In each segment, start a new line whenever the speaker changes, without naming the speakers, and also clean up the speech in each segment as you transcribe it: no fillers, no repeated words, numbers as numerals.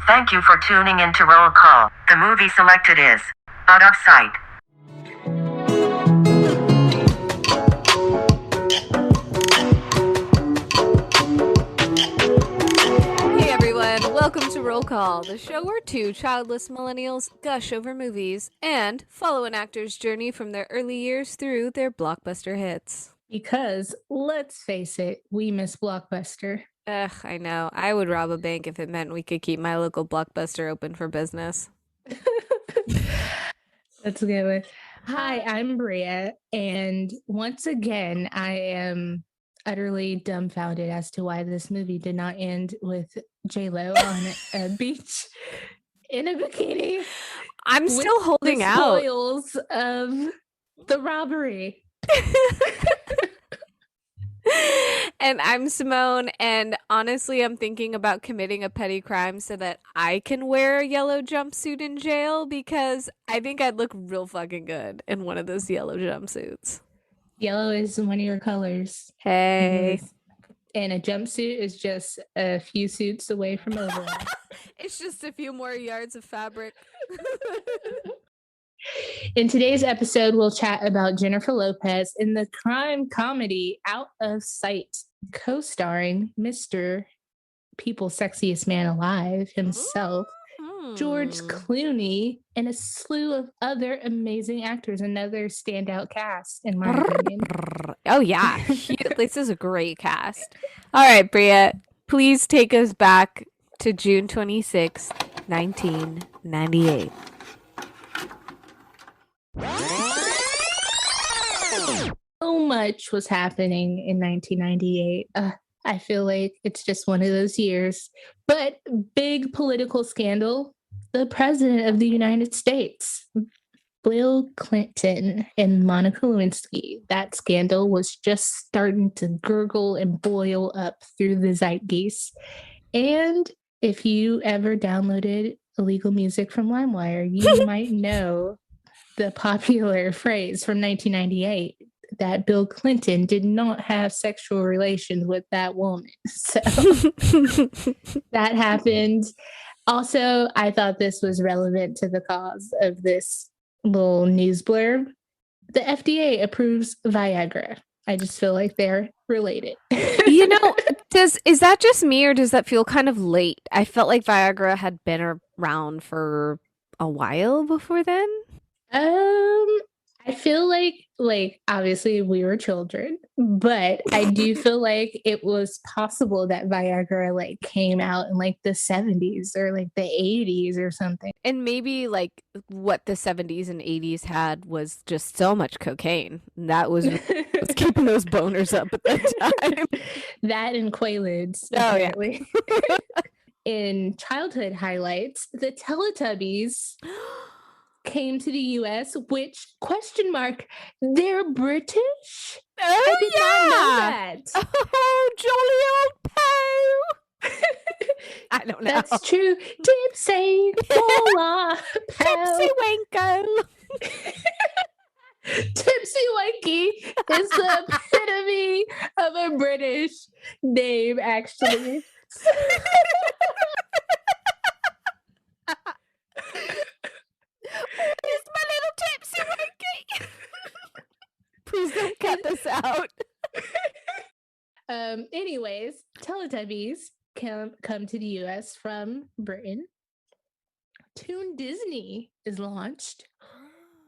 Thank you for tuning in to Roll Call. The movie selected is Out of Sight.
Hey everyone, welcome to Roll Call, the show where two childless millennials gush over movies and follow an actor's journey from their early years through their blockbuster hits.
Because, let's face it, we miss Blockbuster.
Ugh, I know. I would rob a bank if it meant we could keep my local Blockbuster open for business.
That's a good one. Hi, I'm Bria, and once again, I am utterly dumbfounded as to why this movie did not end with J-Lo on a beach in a bikini.
I'm still holding out.
Spoils of the robbery.
And I'm Simone, and honestly, I'm thinking about committing a petty crime so that I can wear a yellow jumpsuit in jail, because I think I'd look real fucking good in one of those yellow jumpsuits.
Yellow is one of your colors.
Hey.
And a jumpsuit is just a few suits away from overall.
It's just a few more yards of fabric.
In today's episode, we'll chat about Jennifer Lopez in the crime comedy Out of Sight, co-starring Mr. People's Sexiest Man Alive himself, George Clooney, and a slew of other amazing actors. Another standout cast, in my opinion.
Oh, yeah. This is a great cast. All right, Bria, please take us back to June 26th, 1998.
So much was happening in 1998. I feel like it's just one of those years. But big political scandal. The president of the United States, Bill Clinton, and Monica Lewinsky. That scandal was just starting to gurgle and boil up through the zeitgeist. And if you ever downloaded illegal music from LimeWire, you might know the popular phrase from 1998 that Bill Clinton did not have sexual relations with that woman. So that happened. Also, I thought this was relevant to the cause of this little news blurb. The FDA approves Viagra. I just feel like they're related.
You know, is that just me, or does that feel kind of late? I felt like Viagra had been around for a while before then.
I feel like obviously we were children, but I do feel like it was possible that Viagra came out in the 70s or the 80s or something.
And maybe what the 70s and 80s had was just so much cocaine. That was keeping those boners up at that time.
That and Quaaludes.
Oh, apparently.
Yeah. In childhood highlights, the Teletubbies came to the U.S., which, ? They're British?
Oh,
I did not know that.
Oh, jolly old Poe. I don't know.
That's true. Tipsy, Bola,
Tipsy Winko.
Tipsy Winky is the epitome of a British name, actually.
It's my little Tipsy Winky. Please don't cut this out.
Anyways, Teletubbies come to the U.S. from Britain. Toon Disney is launched.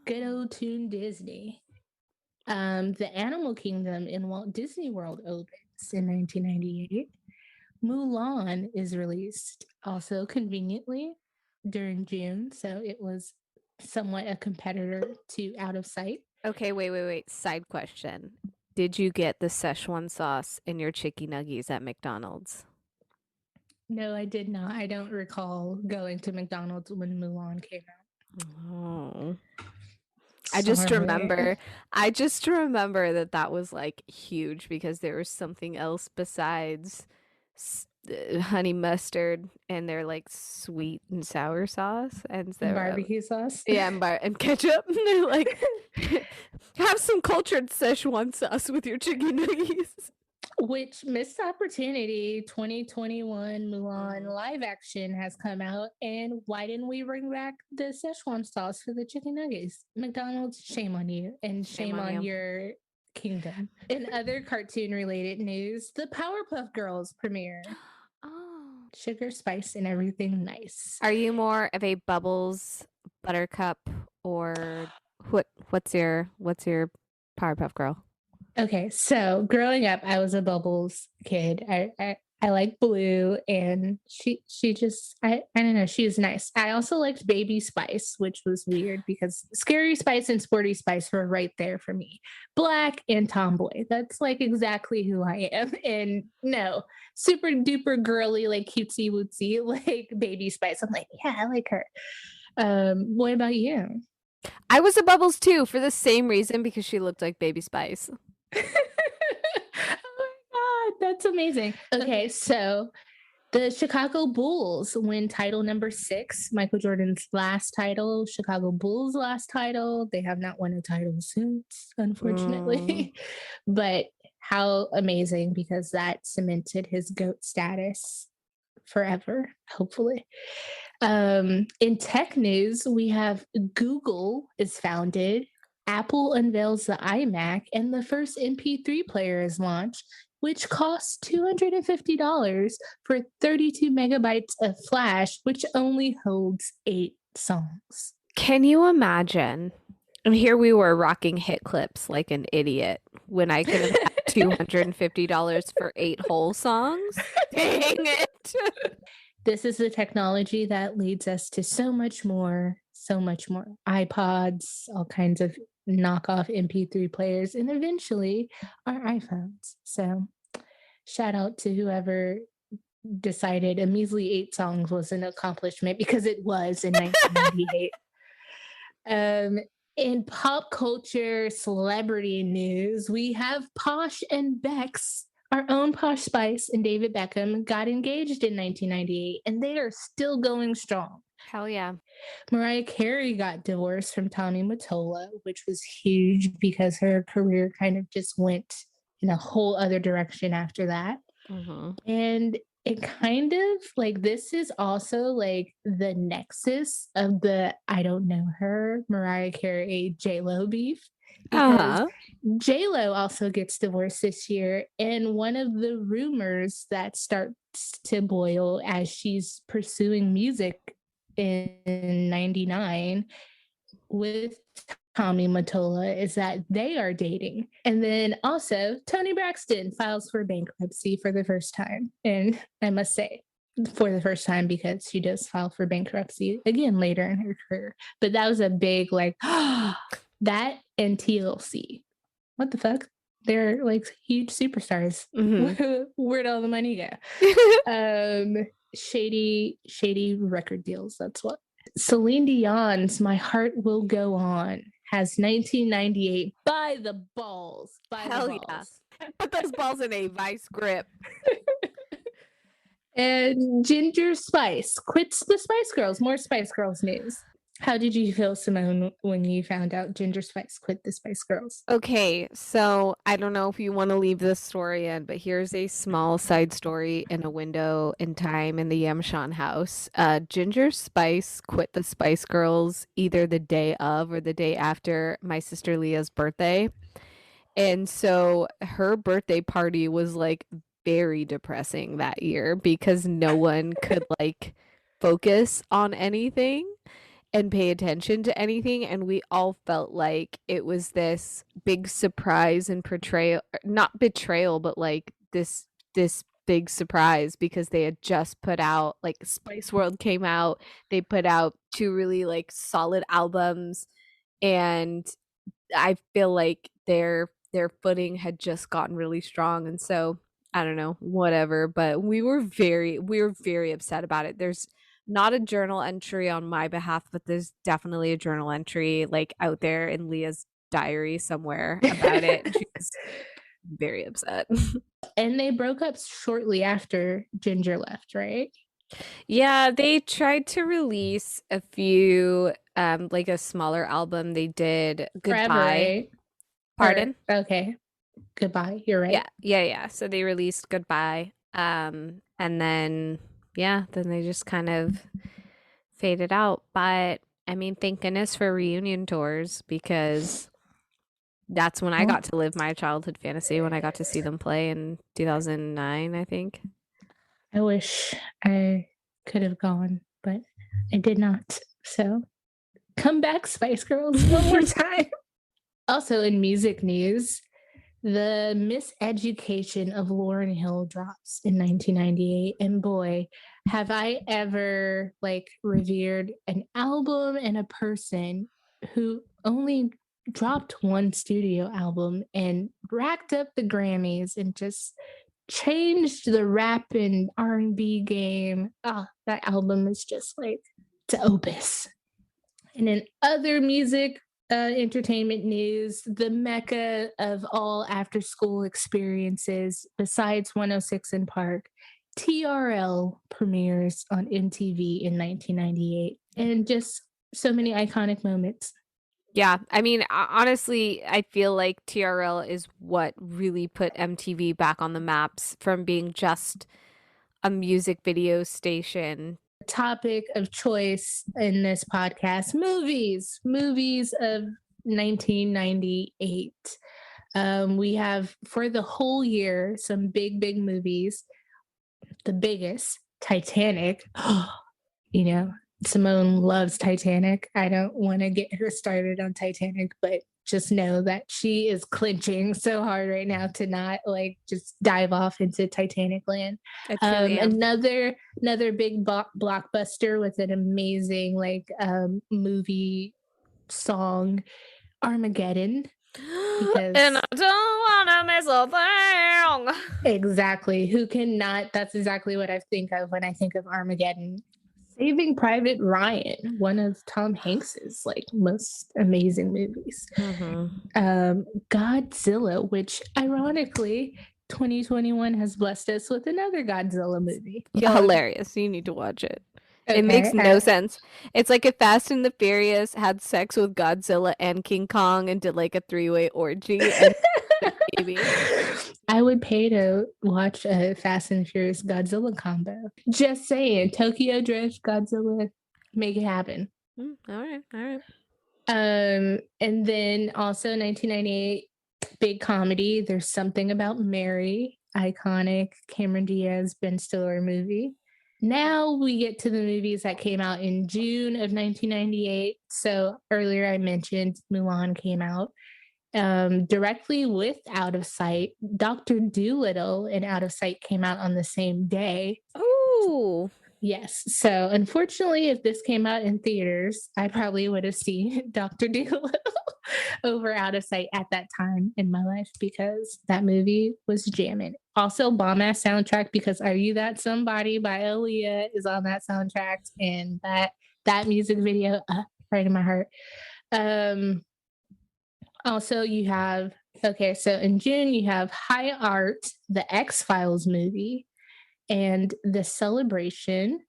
Good old Toon Disney. The Animal Kingdom in Walt Disney World opens in 1998. Mulan is released also conveniently during June, so it was somewhat a competitor to Out of Sight.
Okay, wait. Side question. Did you get the Szechuan sauce in your chicky nuggies at McDonald's?
No, I did not. I don't recall going to McDonald's when Mulan came out.
Oh. I just remember that was huge because there was something else besides honey mustard and their sweet and sour sauce and so,
barbecue sauce.
Yeah, and ketchup. And they're have some cultured Szechuan sauce with your chicken nuggies.
Which missed opportunity 2021 Mulan
Mhm.
live action has come out. And why didn't we bring back the Szechuan sauce for the chicken nuggets? McDonald's, shame on you and
Shame
shame
on
on
you.
your kingdom. In other cartoon related news, the Powerpuff Girls premiere.
Oh.
Sugar, spice, and everything nice.
Are you more of a Bubbles, Buttercup, or what's your Powerpuff Girl?
Okay, so growing up, I was a Bubbles kid. I like Blue, and she just I don't know, she was nice. I also liked Baby Spice, which was weird because Scary Spice and Sporty Spice were right there for me. Black and tomboy. That's like exactly who I am. And no, super duper girly, like cutesy wootsy, like Baby Spice. I'm like, yeah, I like her. What about you?
I was a Bubbles too for the same reason because she looked like Baby Spice.
Oh my God, that's amazing. Okay, so the Chicago Bulls win title number 6, Michael Jordan's last title, Chicago Bulls' last title. They have not won a title since, unfortunately. But how amazing, because that cemented his GOAT status forever, hopefully. In tech news, we have Google is founded, Apple unveils the iMac, and the first MP3 player is launched, which costs $250 for 32 megabytes of flash, which only holds 8 songs.
Can you imagine? And here we were rocking hit clips like an idiot when I could have had $250 for 8 whole songs. Dang it.
This is the technology that leads us to so much more, so much more. iPods, all kinds of knockoff MP3 players, and eventually our iPhones. So, shout out to whoever decided a measly 8 songs was an accomplishment, because it was in 1998. In pop culture celebrity news, we have Posh and Bex. Our own Posh Spice and David Beckham got engaged in 1998, and they are still going strong.
Hell yeah.
Mariah Carey got divorced from Tommy Mottola, which was huge because her career kind of just went in a whole other direction after that.
Mm-hmm.
And it kind of like, this is also like the nexus of the I don't know her, Mariah Carey, J-Lo beef. Because
Uh-huh.
J-Lo also gets divorced this year. And one of the rumors that starts to boil as she's pursuing music in 99 with Tommy Mottola is that they are dating. And then also, Toni Braxton files for bankruptcy for the first time. And I must say, for the first time, because she does file for bankruptcy again later in her career. But that was a big, like, that and TLC. What the fuck? They're like huge superstars.
Mm-hmm.
Where'd all the money go? Shady record deals. That's what. Celine Dion's My Heart Will Go On has 1998 by the balls. By
Hell
the
yeah.
balls.
Put those balls in a vice grip.
And Ginger Spice quits the Spice Girls. More Spice Girls news. How did you feel, Simone, when you found out Ginger Spice quit the Spice Girls?
Okay, so I don't know if you want to leave this story in, but here's a small side story in a window in time in the Yamshan house. Ginger Spice quit the Spice Girls either the day of or the day after my sister Leah's birthday. And so her birthday party was like very depressing that year because no one could like focus on anything and pay attention to anything, and we all felt like it was this big surprise and portrayal, not betrayal, but like this big surprise because they had just put out, like, Spice World came out, they put out two really like solid albums, and I feel like their footing had just gotten really strong, and so I don't know, whatever, but we were very upset about it. There's not a journal entry on my behalf, but there's definitely a journal entry like out there in Leah's diary somewhere about it. And she was very upset.
And they broke up shortly after Ginger left, right?
Yeah, they tried to release a few like a smaller album. They did
Forever,
Goodbye.
right?
Pardon?
Okay. Goodbye. You're right.
Yeah. So they released Goodbye. And then then they just kind of faded out. But I mean, thank goodness for reunion tours, because that's when I got to live my childhood fantasy, when I got to see them play in 2009, I think.
I wish I could have gone, but I did not. So come back, Spice Girls, one more time. Also, in music news, the Miseducation of Lauryn Hill drops in 1998. And boy, have I ever revered an album and a person who only dropped one studio album and racked up the Grammys and just changed the rap and R&B game. Oh, that album is just it's an opus. And in other music entertainment news, the mecca of all after school experiences besides 106 in Park, TRL premieres on MTV in 1998, and just so many iconic moments.
Yeah, I mean, honestly, I feel like TRL is what really put MTV back on the maps, from being just a music video station.
Topic of choice in this podcast: movies of 1998. We have, for the whole year, some big movies. The biggest, Titanic. Simone loves Titanic. I don't want to get her started on Titanic, but just know that she is clinching so hard right now to not just dive off into Titanic land. Another big blockbuster with an amazing movie song, Armageddon.
And I don't want to miss a thing.
Exactly. Who cannot? That's exactly what I think of when I think of Armageddon. Saving Private Ryan, one of Tom Hanks's most amazing movies. Godzilla, which ironically 2021 has blessed us with another Godzilla movie.
Hilarious. You need to watch it. Okay, it makes no sense. It's like if Fast and the Furious had sex with Godzilla and King Kong and did a 3-way orgy. And baby.
I would pay to watch a Fast and Furious Godzilla combo. Just saying, Tokyo Drift, Godzilla, make it happen.
All right.
And then also 1998, big comedy, There's Something About Mary, iconic Cameron Diaz, Ben Stiller movie. Now we get to the movies that came out in June of 1998. So earlier I mentioned Mulan came out. Directly with Out of Sight, Dr. Dolittle and Out of Sight came out on the same day.
Oh,
yes. So unfortunately, if this came out in theaters, I probably would have seen Dr. Dolittle over Out of Sight at that time in my life, because that movie was jamming. Also, bomb ass soundtrack, because Are You That Somebody by Aaliyah is on that soundtrack, and that music video, right in my heart. Also, you have, so in June, you have High Art, the X-Files movie, and The Celebration.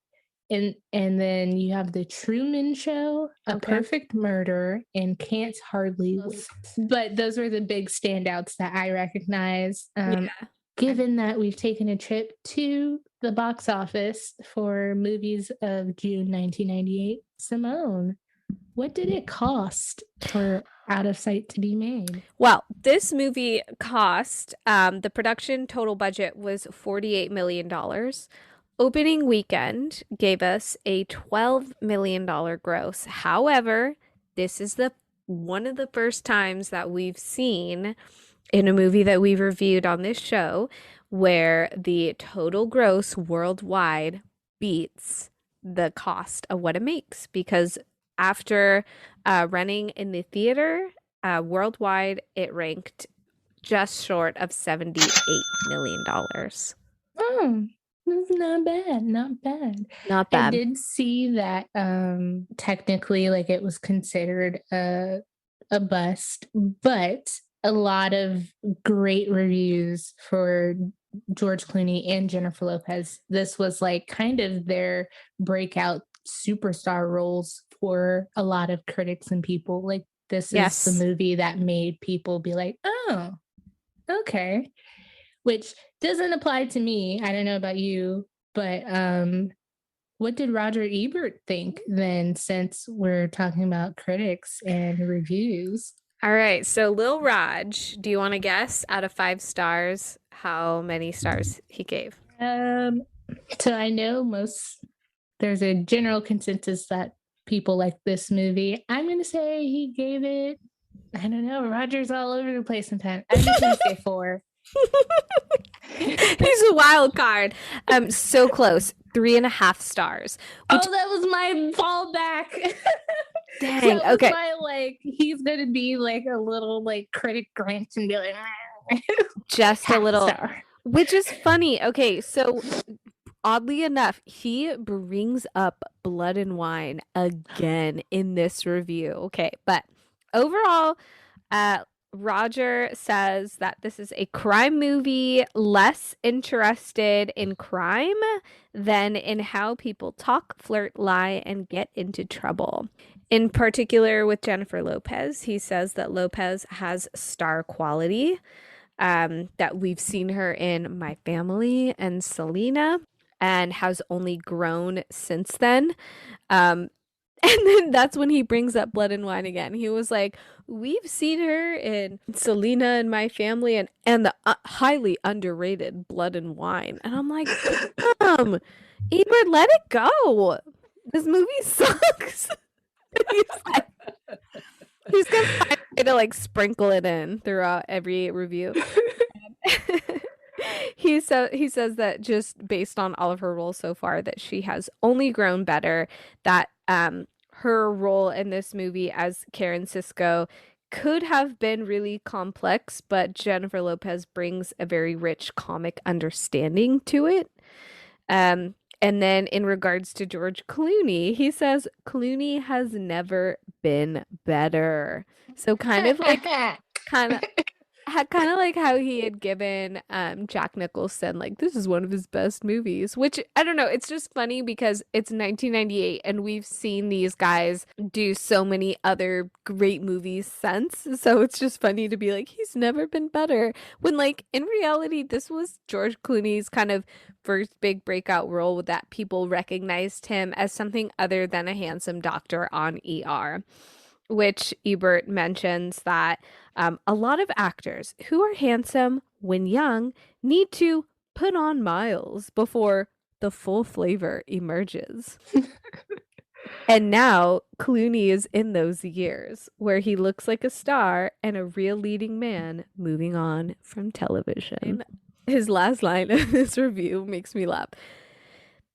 And then you have The Truman Show, A Perfect Murder, and Can't Hardly Wait. But those were the big standouts that I recognize. Given that we've taken a trip to the box office for movies of June 1998, Simone, what did it cost for Out of Sight to be made?
Well, this movie cost, the production total budget was $48 million. Opening weekend gave us a $12 million gross. However, this is one of the first times that we've seen in a movie that we've reviewed on this show where the total gross worldwide beats the cost of what it makes, because after running in the theater worldwide, it ranked just short of $78 million.
Oh, that's not bad. I did see that technically it was considered a bust, but a lot of great reviews for George Clooney and Jennifer Lopez. This was kind of their breakout superstar roles for a lot of critics and people. This is the movie that made people be like, oh, Okay. Which doesn't apply to me. I don't know about you, but what did Roger Ebert think then, since we're talking about critics and reviews?
All right, so Lil Raj, do you want to guess out of 5 stars how many stars he gave?
Um, so I know there's a general consensus that people like this movie. I'm going to say he gave it, I don't know, Roger's all over the place sometimes. I'm just going to say 4.
He's a wild card. So close. 3.5 stars.
Which, that was my fallback.
Dang.
That was
Okay.
my he's gonna be like a little critic Grinch and be like
just a little
star.
Which is funny. Okay, so oddly enough, he brings up Blood and Wine again in this review. Okay, but overall, Roger says that this is a crime movie, less interested in crime than in how people talk, flirt, lie, and get into trouble. In particular, with Jennifer Lopez, he says that Lopez has star quality, that we've seen her in My Family and Selena, and has only grown since then. And then that's when he brings up Blood and Wine again. He was like, we've seen her in Selena and My Family and the highly underrated Blood and Wine. And I'm like, Ebert, let it go. This movie sucks. He's gonna find a way to sprinkle it in throughout every review. He says that just based on all of her roles so far, that she has only grown better, that her role in this movie as Karen Sisko could have been really complex, but Jennifer Lopez brings a very rich comic understanding to it. And then in regards to George Clooney, he says Clooney has never been better. So kind of like how he had given Jack Nicholson, this is one of his best movies, which I don't know, it's just funny because it's 1998 and we've seen these guys do so many other great movies since, so it's just funny to be like, he's never been better, when in reality this was George Clooney's kind of first big breakout role, with that people recognized him as something other than a handsome doctor on ER, which Ebert mentions that a lot of actors who are handsome when young need to put on miles before the full flavor emerges. And now Clooney is in those years where he looks like a star and a real leading man moving on from television. His last line of this review makes me laugh.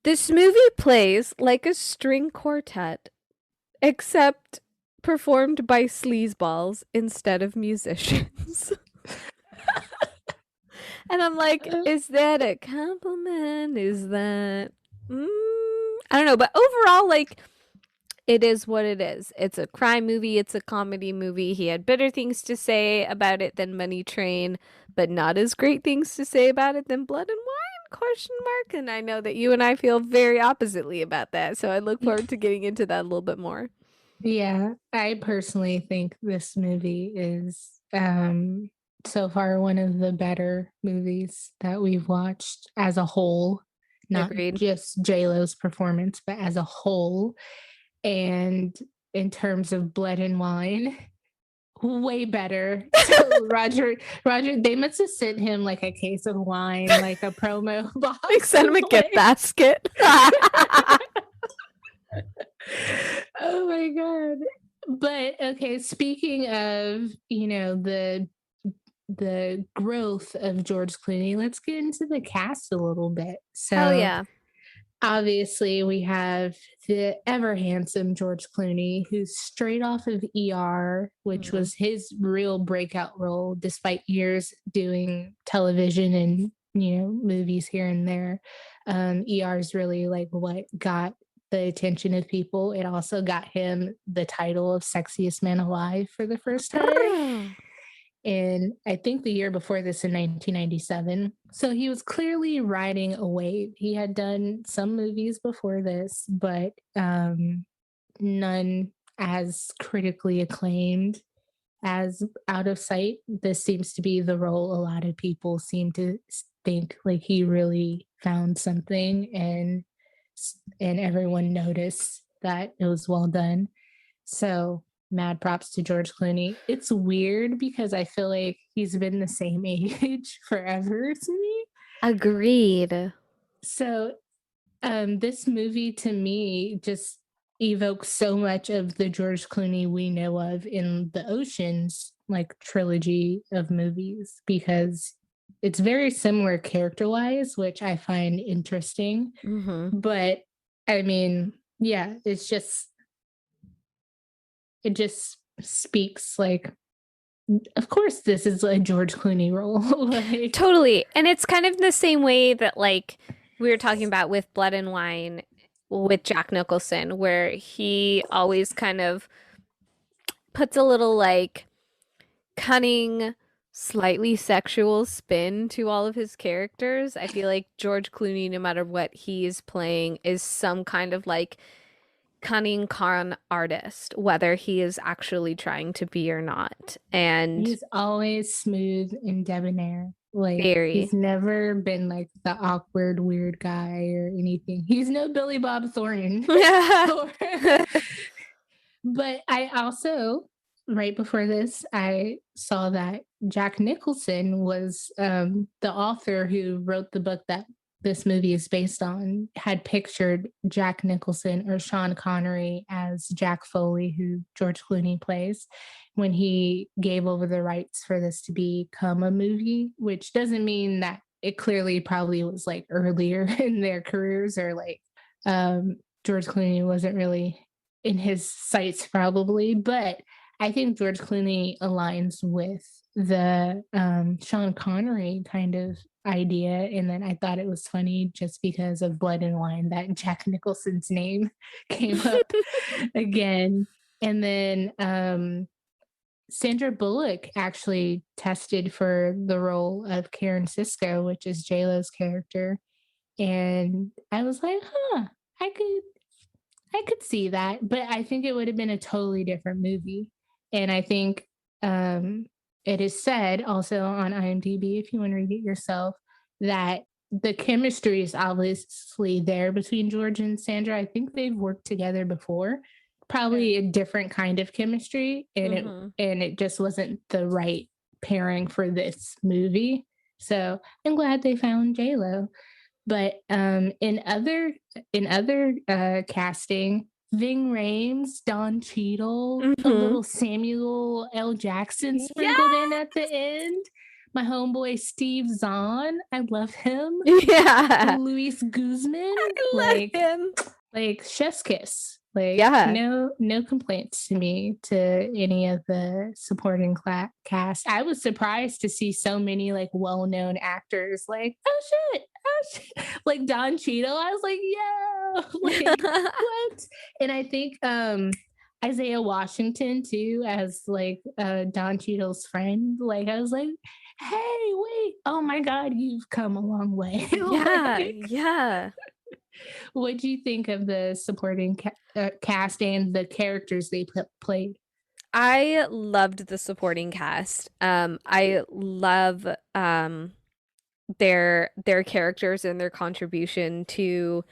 This movie plays like a string quartet, except performed by sleazeballs instead of musicians. And I'm like, is that a compliment? Is that I don't know, but overall, it is what it is. It's a crime movie, it's a comedy movie. He had better things to say about it than Money Train, but not as great things to say about it than Blood and Wine ? And I know that you and I feel very oppositely about that, so I look forward to getting into that a little bit more.
Yeah, I personally think this movie is so far one of the better movies that we've watched as a whole, not
Agreed.
just J-Lo's performance, but as a whole. And in terms of Blood and Wine, way better. So Roger, they must have sent him a case of wine, a promo box.
Sent him a gift basket.
Oh my god. But okay, speaking of, the growth of George Clooney, let's get into the cast a little bit. So
Hell yeah.
Obviously we have the ever handsome George Clooney, who's straight off of ER, which was his real breakout role, despite years doing television and movies here and there. ER is really what got the attention of people. It also got him the title of sexiest man alive for the first time. And I think the year before this, in 1997. So he was clearly riding a wave. He had done some movies before this, but none as critically acclaimed as Out of Sight. This seems to be the role a lot of people seem to think like he really found something, and everyone noticed that it was well done. So mad props to George Clooney. It's weird because I feel like he's been the same age forever to me.
Agreed.
So this movie to me just evokes so much of the George Clooney we know of in the Oceans like trilogy of movies, because it's very similar character wise, which I find interesting. But I mean, yeah, it just speaks like, of course this is a George Clooney role. Like,
Totally. And it's kind of the same way that like we were talking about with Blood and Wine with Jack Nicholson, where he always kind of puts a little like cunning, slightly sexual spin to all of his characters. I feel like George Clooney, no matter what he is playing, is some kind of like cunning con artist, whether he is actually trying to be or not. And
he's always smooth and debonnaire. Like,
very.
he's never been like the awkward, weird guy or anything. He's no Billy Bob Thornton. But I also, right before this, I saw that Jack Nicholson was the author who wrote the book that this movie is based on, had pictured Jack Nicholson or Sean Connery as Jack Foley, who George Clooney plays, when he gave over the rights for this to become a movie, which doesn't mean that it clearly probably was like earlier in their careers, or like George Clooney wasn't really in his sights probably, but I think George Clooney aligns with the Sean Connery kind of idea. And then I thought it was funny just because of Blood and Wine that Jack Nicholson's name came up again. And then Sandra Bullock actually tested for the role of Karen Sisko, which is J-Lo's character. And I was like, I could see that, but I think it would have been a totally different movie. And I think it is said also on IMDb, if you want to read it yourself, that the chemistry is obviously there between George and Sandra. I think they've worked together before, probably a different kind of chemistry, and it just wasn't the right pairing for this movie. So I'm glad they found J-Lo. But in other casting, Ving Rhames, Don Cheadle, a little Samuel L. Jackson sprinkled in at the end. My homeboy Steve Zahn, I love him.
Yeah,
Luis Guzman,
I love him.
Like chef's kiss. Like, no complaints to me to any of the supporting cast. I was surprised to see so many like well-known actors. Like, oh shit, like Don Cheadle. I was like, yeah, like what? And I think Isaiah Washington too, as like Don Cheadle's friend. Like, I was like, hey, wait, oh my god, you've come a long way.
Yeah.
What do you think of the supporting cast and the characters they played?
I loved the supporting cast. I love their characters and their contribution to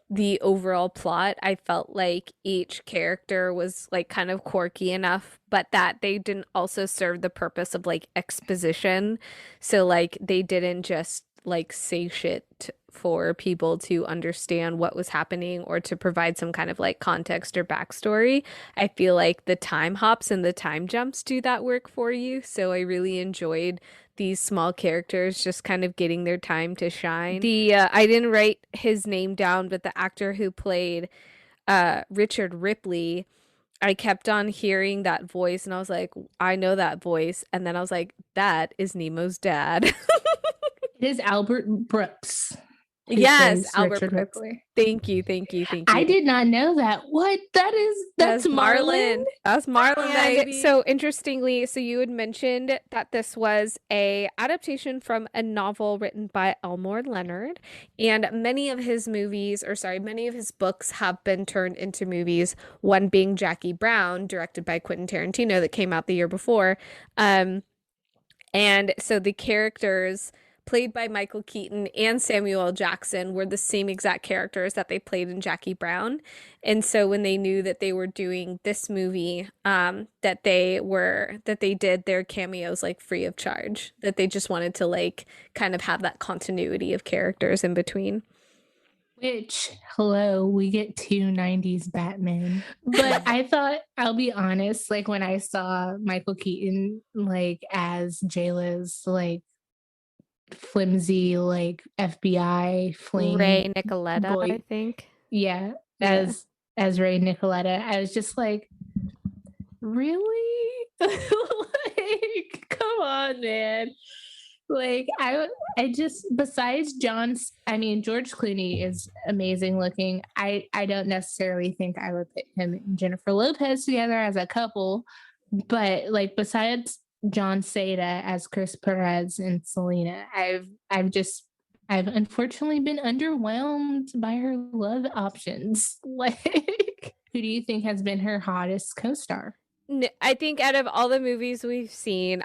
the overall plot. I felt like each character was like kind of quirky enough, but that they didn't also serve the purpose of like exposition. So like they didn't just like say shit for people to understand what was happening or to provide some kind of like context or backstory. I feel like the time hops and the time jumps do that work for you. So I really enjoyed these small characters just kind of getting their time to shine. I didn't write his name down, but the actor who played Richard Ripley, I kept on hearing that voice and I was like, I know that voice. And then I was like, that is Nemo's dad.
It is Albert Brooks. who
Yes,
plays
Albert
Richard
Brooks.
Ripley.
Thank you, thank you, thank
I
you.
did not know that. What? That's Marlon.
That's Marlon,
And
baby. So interestingly, so you had mentioned that this was a adaptation from a novel written by Elmore Leonard, and many of his movies, or sorry, many of his books have been turned into movies. One being Jackie Brown, directed by Quentin Tarantino, that came out the year before. And so the characters played by Michael Keaton and Samuel L. Jackson were the same exact characters that they played in Jackie Brown. And so when they knew that they were doing this movie, that they did their cameos like free of charge, that they just wanted to like kind of have that continuity of characters in between.
which, hello, we get two 90s Batman. But I thought, I'll be honest, like when I saw Michael Keaton like as Jayla's like flimsy like FBI fling
Ray Nicoletta, I
boy,
think.
yeah,
Yeah.
as Ray Nicoletta, I was just like, really? Like, come on, man. Like I just, besides George Clooney is amazing looking. I don't necessarily think I would put him and Jennifer Lopez together as a couple, but like besides John Seda as Chris Perez and Selena, I've unfortunately been underwhelmed by her love options. Like, who do you think has been her hottest co-star?
I think out of all the movies we've seen,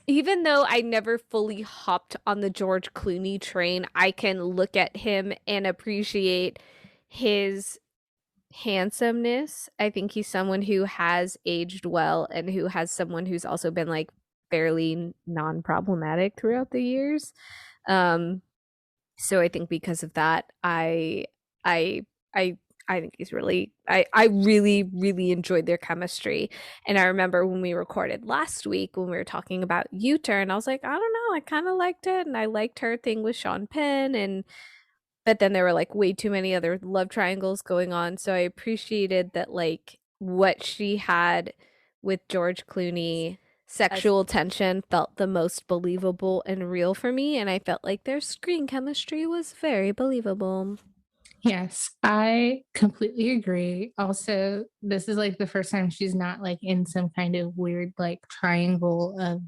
even though I never fully hopped on the George Clooney train, I can look at him and appreciate his handsomeness. I think he's someone who has aged well and who has someone who's also been like fairly non-problematic throughout the years. So I think because of that, I I I think he's really I really really enjoyed their chemistry. And I remember when we recorded last week when we were talking about U-Turn, I was like, I don't know, I kind of liked it, and I liked her thing with Sean Penn, and but then there were like way too many other love triangles going on. So I appreciated that like what she had with George Clooney, sexual tension felt the most believable and real for me, and I felt like their screen chemistry was very believable.
Yes, I completely agree. Also, this is like the first time she's not like in some kind of weird like triangle of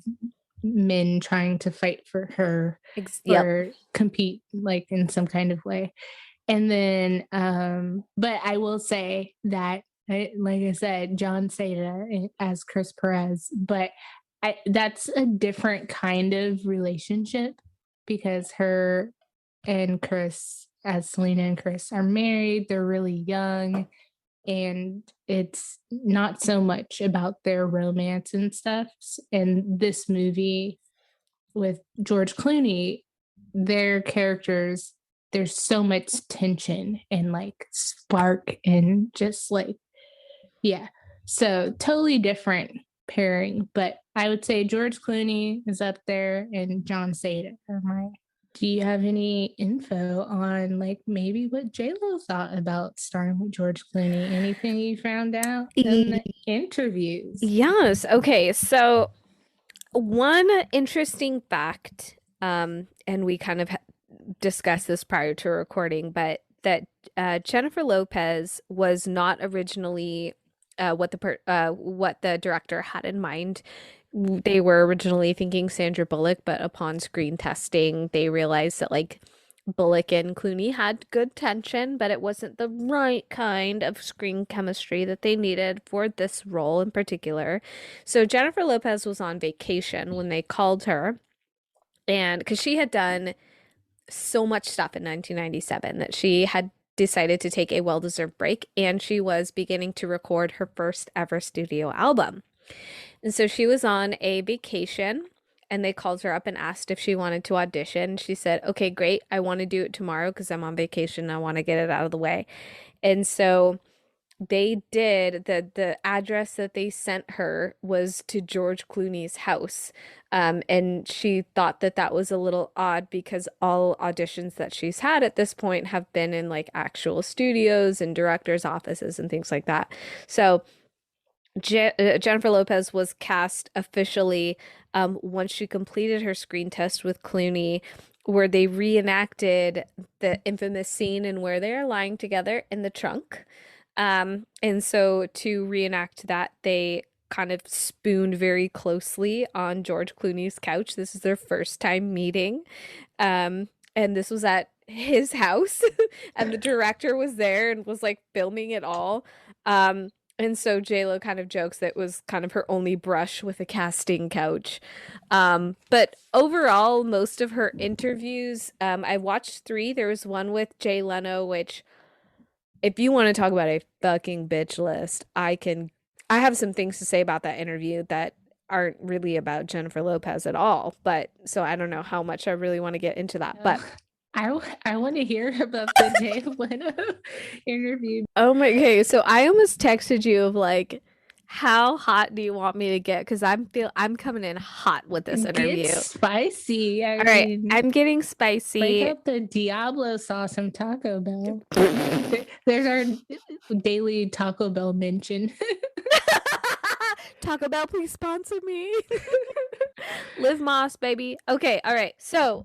men trying to fight for her
Yep.
or compete like in some kind of way. And then but I will say that like I said, John Seda as Chris Perez, but that's a different kind of relationship because her and Chris, as Selena and Chris, are married. They're really young, and it's not so much about their romance and stuff. And this movie with George Clooney, their characters, there's so much tension and like spark and just like, yeah. So totally different pairing, but I would say George Clooney is up there and John Seda are my. Do you have any info on like maybe what J-Lo thought about starring with George Clooney? Anything you found out in the interviews?
Yes. Okay. So one interesting fact, and we kind of discussed this prior to recording, but that Jennifer Lopez was not originally what the director had in mind. They were originally thinking Sandra Bullock, but upon screen testing, they realized that like Bullock and Clooney had good tension, but it wasn't the right kind of screen chemistry that they needed for this role in particular. So Jennifer Lopez was on vacation when they called her, and because she had done so much stuff in 1997 that she had decided to take a well-deserved break, and she was beginning to record her first ever studio album. And so she was on a vacation, and they called her up and asked if she wanted to audition. She said, okay, great. I want to do it tomorrow because I'm on vacation. I want to get it out of the way. And so they did. The address that they sent her was to George Clooney's house. And she thought that that was a little odd because all auditions that she's had at this point have been in like actual studios and directors' offices and things like that. So Jennifer Lopez was cast officially once she completed her screen test with Clooney, where they reenacted the infamous scene in where they're lying together in the trunk. And so to reenact that, they kind of spooned very closely on George Clooney's couch. This is their first time meeting. And this was at his house, and the director was there and was like filming it all. And so JLo kind of jokes that was kind of her only brush with a casting couch. But overall, most of her interviews, I watched 3. There was one with Jay Leno, which, if you want to talk about a fucking bitch list, I have some things to say about that interview that aren't really about Jennifer Lopez at all. But so I don't know how much I really want to get into that. But
I want to hear about the Jay Leno interview.
oh my, okay. So I almost texted you of like, how hot do you want me to get? Because I'm coming in hot with this interview.
Get spicy.
All right, I'm getting spicy.
Break up the Diablo sauce from Taco Bell. There's our daily Taco Bell mention.
Taco Bell, please sponsor me. Liv Moss, baby. Okay, all right. So,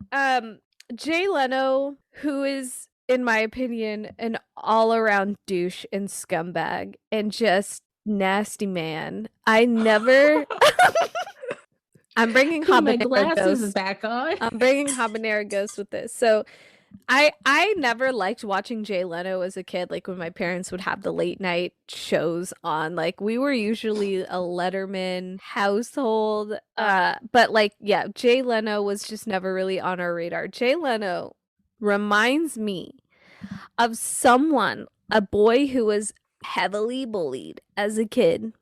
Jay Leno, who is, in my opinion, an all-around douche and scumbag and just nasty man. I never. I'm bringing
my
habanero
glasses
ghost
back on.
I'm bringing habanero ghost with this. So, I never liked watching Jay Leno as a kid. Like when my parents would have the late night shows on, like we were usually a Letterman household. But like, yeah, Jay Leno was just never really on our radar. Jay Leno reminds me of a boy who was heavily bullied as a kid,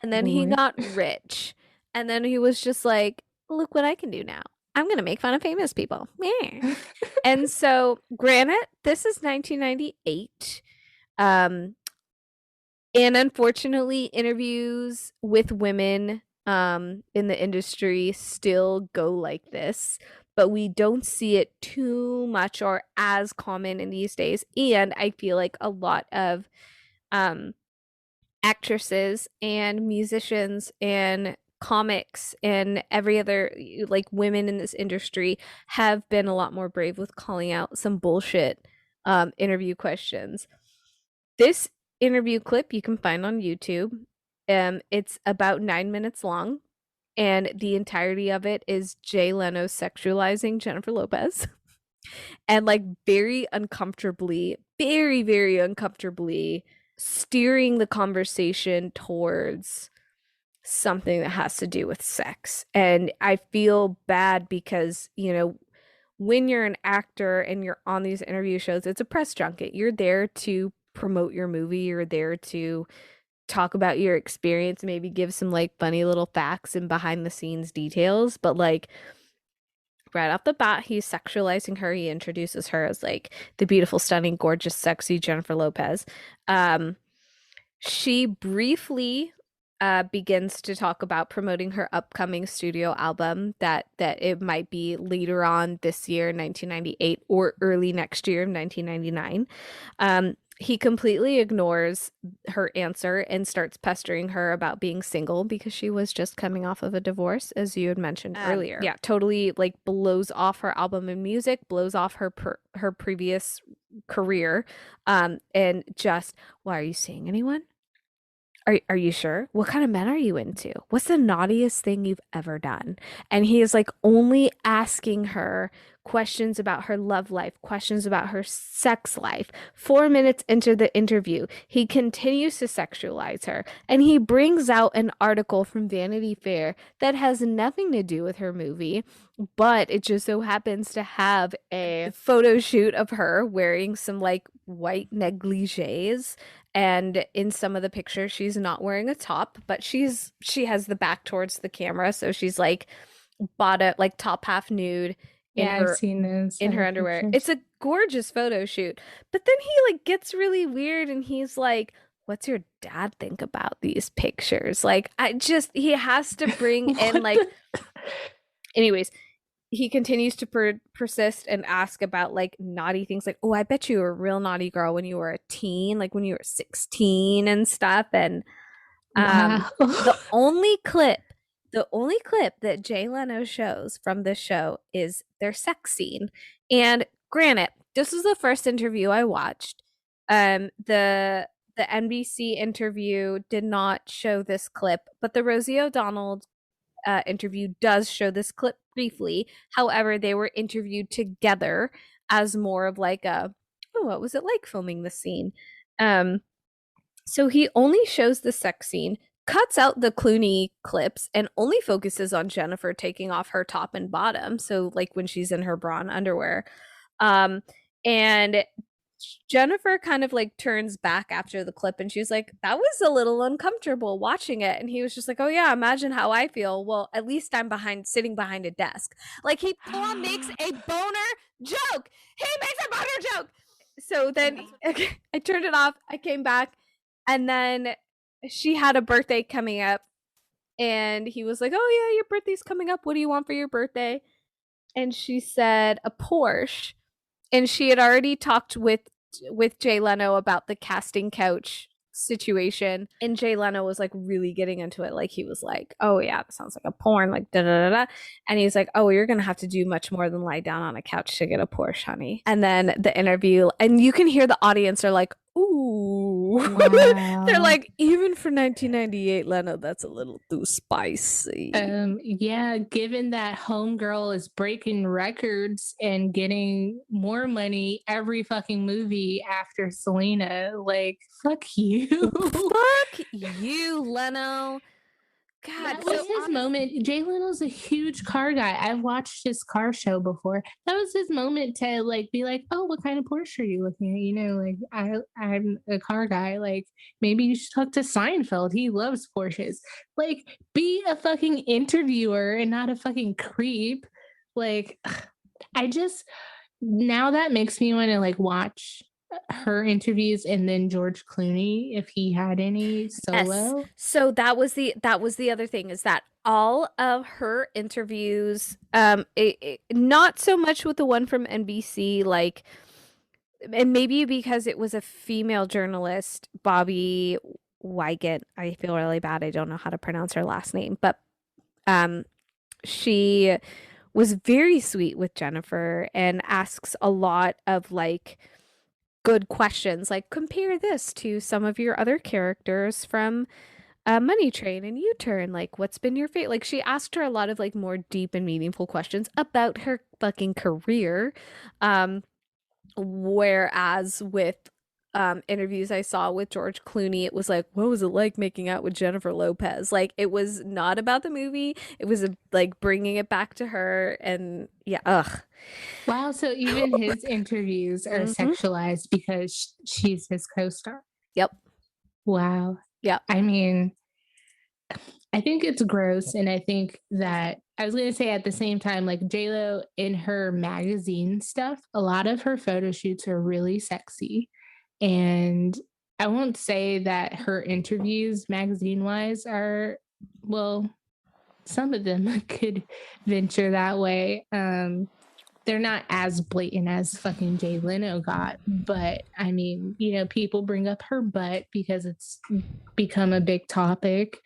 and then he got rich, and then he was just like, look what I can do now. I'm going to make fun of famous people. Yeah. And so, granted, this is 1998. And unfortunately, interviews with women in the industry still go like this, but we don't see it too much or as common in these days. And I feel like a lot of actresses and musicians and comics and every other like women in this industry have been a lot more brave with calling out some bullshit interview questions. This interview clip you can find on YouTube. It's about 9 minutes long, and the entirety of it is Jay Leno sexualizing Jennifer Lopez and like very uncomfortably, very, very uncomfortably steering the conversation towards something that has to do with sex. And I feel bad because, you know, when you're an actor and you're on these interview shows, it's a press junket. You're there to promote your movie. You're there to talk about your experience, maybe give some like funny little facts and behind the scenes details. But like right off the bat, he's sexualizing her. He introduces her as like the beautiful, stunning, gorgeous, sexy Jennifer Lopez. She briefly begins to talk about promoting her upcoming studio album that it might be later on this year, 1998, or early next year, 1999. He completely ignores her answer and starts pestering her about being single because she was just coming off of a divorce, as you had mentioned earlier. Yeah, totally like blows off her album and music, blows off her previous career, and just, why are you seeing anyone? Are you sure? What kind of men are you into? What's the naughtiest thing you've ever done? And he is like only asking her questions about her love life, questions about her sex life. 4 minutes into the interview, he continues to sexualize her, and he brings out an article from Vanity Fair that has nothing to do with her movie, but it just so happens to have a photo shoot of her wearing some like white negligees. And in some of the pictures, she's not wearing a top, but she has the back towards the camera, so she's like bottom, like top half nude.
I've seen those
in her underwear. It's a gorgeous photo shoot. But then he like gets really weird, and he's like, "What's your dad think about these pictures?" Like, he has to bring in like. Anyways, he continues to persist and ask about like naughty things, like, oh, I bet you were a real naughty girl when you were a teen, like when you were 16 and stuff. And
wow.
the only clip the only clip that Jay Leno shows from this show is their sex scene. And granted, this was the first interview I watched. The NBC interview did not show this clip, but the Rosie O'Donnell interview does show this clip briefly. However, they were interviewed together as more of like a, oh, what was it like filming this scene? So he only shows the sex scene, cuts out the Clooney clips, and only focuses on Jennifer taking off her top and bottom. So like when she's in her bra and underwear. And Jennifer kind of like turns back after the clip and she's like, that was a little uncomfortable watching it. And he was just like, oh yeah, imagine how I feel. Well, at least I'm sitting behind a desk. Like he full on makes a boner joke. He makes a boner joke. So then I turned it off. I came back and then she had a birthday coming up and he was like, oh yeah, your birthday's coming up. What do you want for your birthday? And she said a Porsche. And she had already talked with Jay Leno about the casting couch situation, and Jay Leno was like really getting into it. Like he was like, "Oh yeah, that sounds like a porn." Like da da da da, and he's like, "Oh, you're gonna have to do much more than lie down on a couch to get a Porsche, honey." And then the interview, and you can hear the audience are like, "Ooh."
Wow.
They're like, even for 1998, Leno, that's a little too spicy.
Yeah, given that Homegirl is breaking records and getting more money every fucking movie after Selena, like, fuck you.
Fuck you, Leno. God,
that was his moment. Jay Leno's a huge car guy. I've watched his car show before. That was his moment to like be like, oh, what kind of Porsche are you looking at? You know, like I'm a car guy. Like maybe you should talk to Seinfeld. He loves Porsches. Like be a fucking interviewer and not a fucking creep. Like I just now that makes me want to like watch her interviews and then George Clooney if he had any solo.
Yes. So that was the other thing, is that all of her interviews, not so much with the one from NBC, like, and maybe because it was a female journalist, Bobby Wygant. I feel really bad. I don't know how to pronounce her last name, but she was very sweet with Jennifer and asks a lot of like good questions, like compare this to some of your other characters from Money Train and U-Turn. Like, what's been your favorite? Like, she asked her a lot of like more deep and meaningful questions about her fucking career. Whereas with interviews I saw with George Clooney, it was like, what was it like making out with Jennifer Lopez? Like, it was not about the movie. It was like bringing it back to her, and yeah, ugh.
Wow, so even his interviews are sexualized because she's his co-star.
Yep.
Wow.
Yep.
I mean, I think it's gross, and I think that I was gonna say at the same time, like JLo in her magazine stuff, a lot of her photo shoots are really sexy. And I won't say that her interviews, magazine wise, are, well, some of them could venture that way. They're not as blatant as fucking Jay Leno got, but I mean, you know, people bring up her butt because it's become a big topic,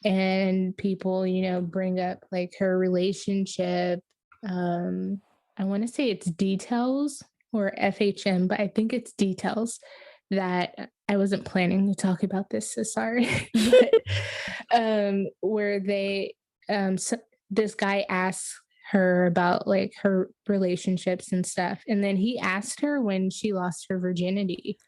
and people, you know, bring up like her relationship. I want to say it's Details or FHM, but I think it's Details that I wasn't planning to talk about this, so sorry. But where they so this guy asks her about like her relationships and stuff, and then he asked her when she lost her virginity,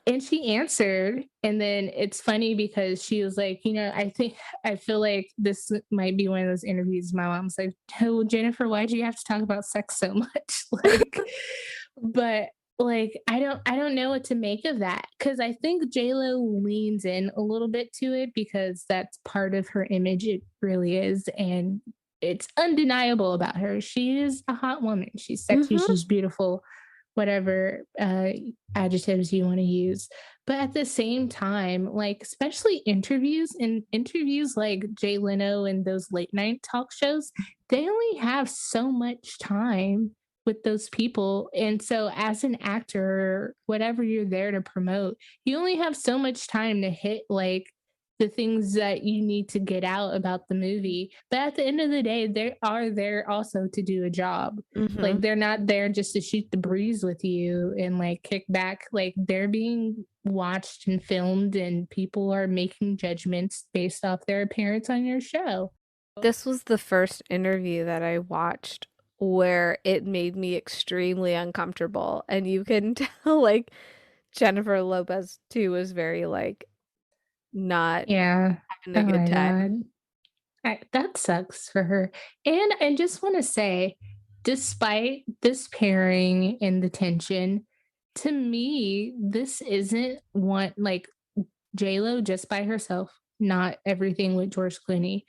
and she answered. And then it's funny because she was like, you know, I feel like this might be one of those interviews my mom's like, oh, Jennifer, why do you have to talk about sex so much? Like, but like I don't know what to make of that, because I think JLo leans in a little bit to it because that's part of her image. It really is, and it's undeniable about her. She is a hot woman. She's sexy. She's beautiful, whatever adjectives you want to use. But at the same time, like especially interviews like Jay Leno and those late night talk shows, they only have so much time with those people. And so as an actor, whatever you're there to promote, you only have so much time to hit like the things that you need to get out about the movie. But at the end of the day, they are there also to do a job. Like, they're not there just to shoot the breeze with you and like kick back. Like, they're being watched and filmed, and people are making judgments based off their appearance on your show.
This was the first interview that I watched where it made me extremely uncomfortable. And you can tell, like, Jennifer Lopez, too, was very, like, not
Yeah.
having a
Oh
good
my
time.
God. That sucks for her. And I just want to say, despite this pairing and the tension, to me, this isn't one like J-Lo just by herself, not everything with George Clooney.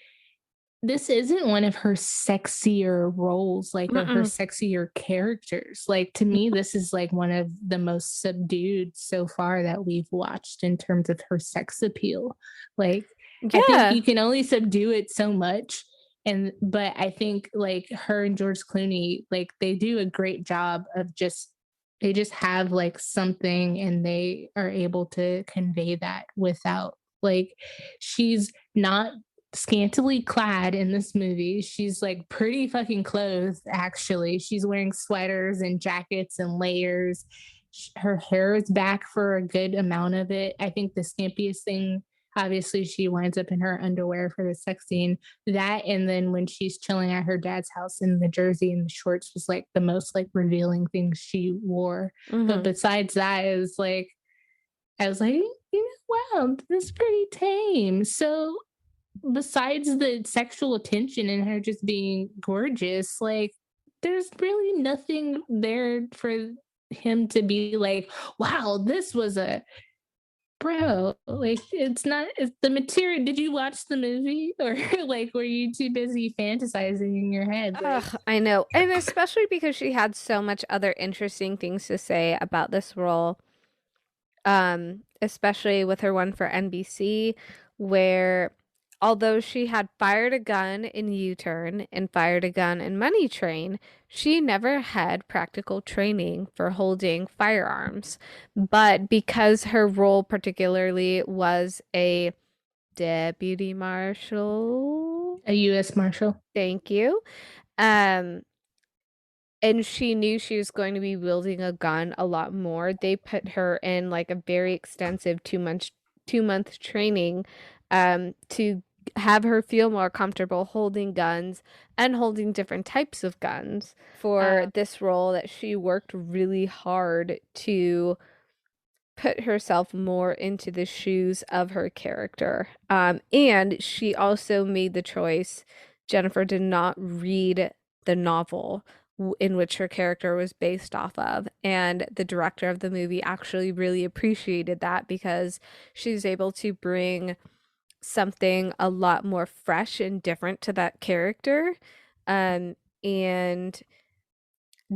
This isn't one of her sexier roles, like, or her
Mm-mm.
sexier characters. Like, to me, this is like one of the most subdued so far that we've watched in terms of her sex appeal. Like, I think
Yeah.
you can only subdue it so much. But I think like her and George Clooney, like, they do a great job of they just have like something, and they are able to convey that without, like, she's not scantily clad in this movie. She's like pretty fucking clothed, actually. She's wearing sweaters and jackets and layers. Her hair is back for a good amount of it. I think the scampiest thing, obviously, she winds up in her underwear for the sex scene. That, and then when she's chilling at her dad's house in the jersey and the shorts, was like the most like revealing things she wore. But besides that, it was like, I was like, wow, this is pretty tame. So besides the sexual attention and her just being gorgeous, like, there's really nothing there for him to be like, wow, this was a bro. Like, it's the material. Did you watch the movie, or like, were you too busy fantasizing in your head? Like,
Ugh, I know. And especially because she had so much other interesting things to say about this role. Especially with her one for NBC, where although she had fired a gun in U-Turn and fired a gun in Money Train, she never had practical training for holding firearms. But because her role particularly was a deputy marshal,
a U.S. Marshal.
thank you. Um, and she knew she was going to be wielding a gun a lot more. They put her in like a very extensive 2-month training to have her feel more comfortable holding guns and holding different types of guns for this role, that she worked really hard to put herself more into the shoes of her character. And she also made the choice. Jennifer did not read the novel in which her character was based off of. And the director of the movie actually really appreciated that, because she's able to bring something a lot more fresh and different to that character. And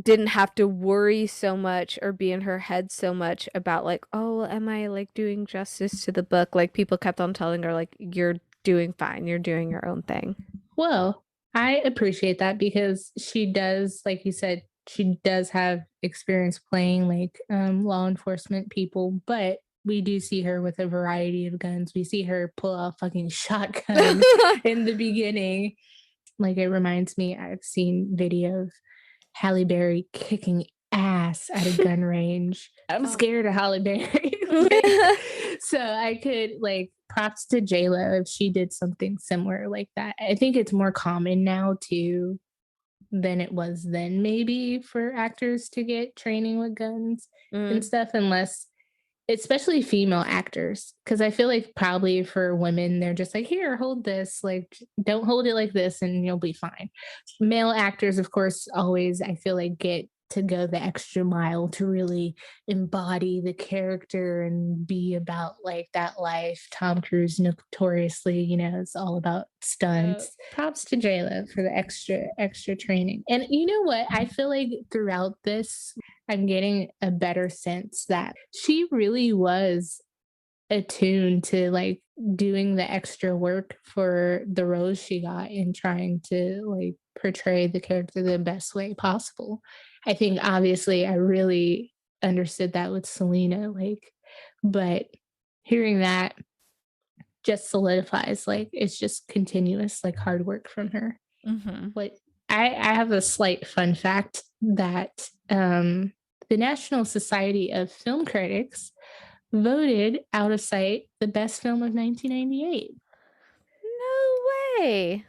didn't have to worry so much or be in her head so much about like, oh, am I like doing justice to the book? Like, people kept on telling her like, you're doing fine, you're doing your own thing.
Well, I appreciate that, because she does, like you said, she does have experience playing like law enforcement people, but we do see her with a variety of guns. We see her pull out fucking shotgun in the beginning. Like, it reminds me, I've seen videos Halle Berry kicking ass at a gun range. I'm scared of Halle Berry. So I could, like, props to J-Lo if she did something similar like that. I think it's more common now too than it was then, maybe, for actors to get training with guns and stuff, unless, especially female actors, because I feel like probably for women, they're just like, here, hold this, like, don't hold it like this and you'll be fine. Male actors, of course, always, I feel like, get to go the extra mile to really embody the character and be about like that life. Tom Cruise notoriously, it's all about stunts. Props to JLo for the extra training. And you know what? I feel like throughout this, I'm getting a better sense that she really was attuned to like doing the extra work for the roles she got and trying to like portray the character the best way possible. I think obviously I really understood that with Selena, like, but hearing that just solidifies, like it's just continuous, like hard work from her. What I have a slight fun fact that the National Society of Film Critics voted Out of Sight the best film of 1998.
No way.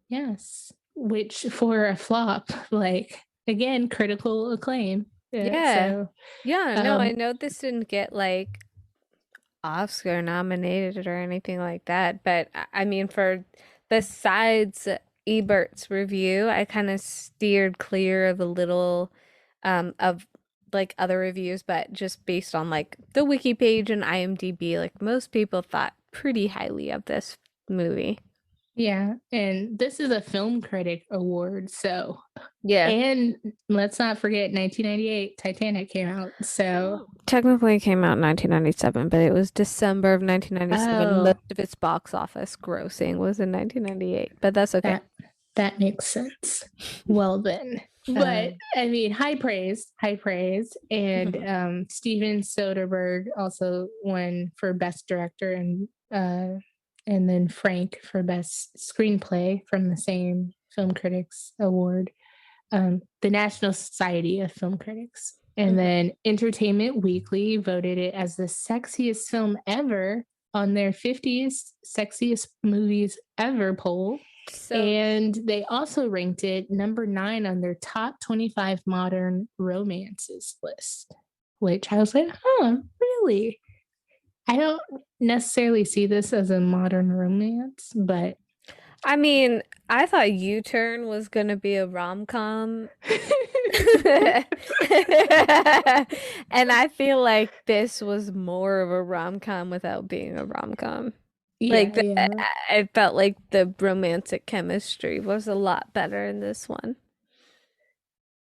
Yes, which for a flop, like again, critical acclaim.
Yeah.
So,
No, I know this didn't get like Oscar nominated or anything like that, but I mean, for besides Ebert's review, I kind of steered clear of a little of like other reviews, but just based on like the wiki page and IMDb, like most people thought pretty highly of this movie.
yeah, and this is a film critic award, so
Yeah.
and let's not forget 1998 Titanic came out. So
Technically it came out in 1997, but it was December of 1997.
oh,
Most of its box office grossing was in 1998, but that's okay.
that makes sense. Well then. But I mean, high praise. And Steven Soderbergh also won for best director, and then Frank for best screenplay from the same Film Critics Award, the National Society of Film Critics. And then Entertainment Weekly voted it as the sexiest film ever on their 50th sexiest movies ever poll. And they also ranked it number 9 on their top 25 modern romances list, which I was like, huh, really? I don't necessarily see this as a modern romance, but
I mean, I thought U-Turn was gonna be a rom-com. And I feel like this was more of a rom-com without being a rom-com. I felt like the romantic chemistry was a lot better in this one.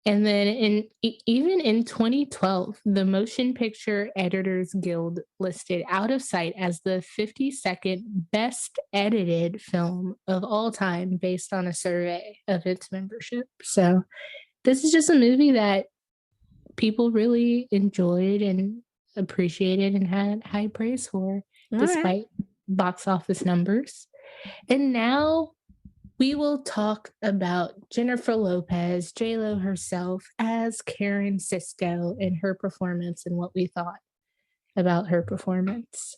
And then even in 2012, the Motion Picture Editors Guild listed Out of Sight as the 52nd best edited film of all time based on a survey of its membership. So this is just a movie that people really enjoyed and appreciated and had high praise for, despite box office numbers. And now we will talk about Jennifer Lopez, J-Lo herself, as Karen Sisko and her performance and what we thought about her performance.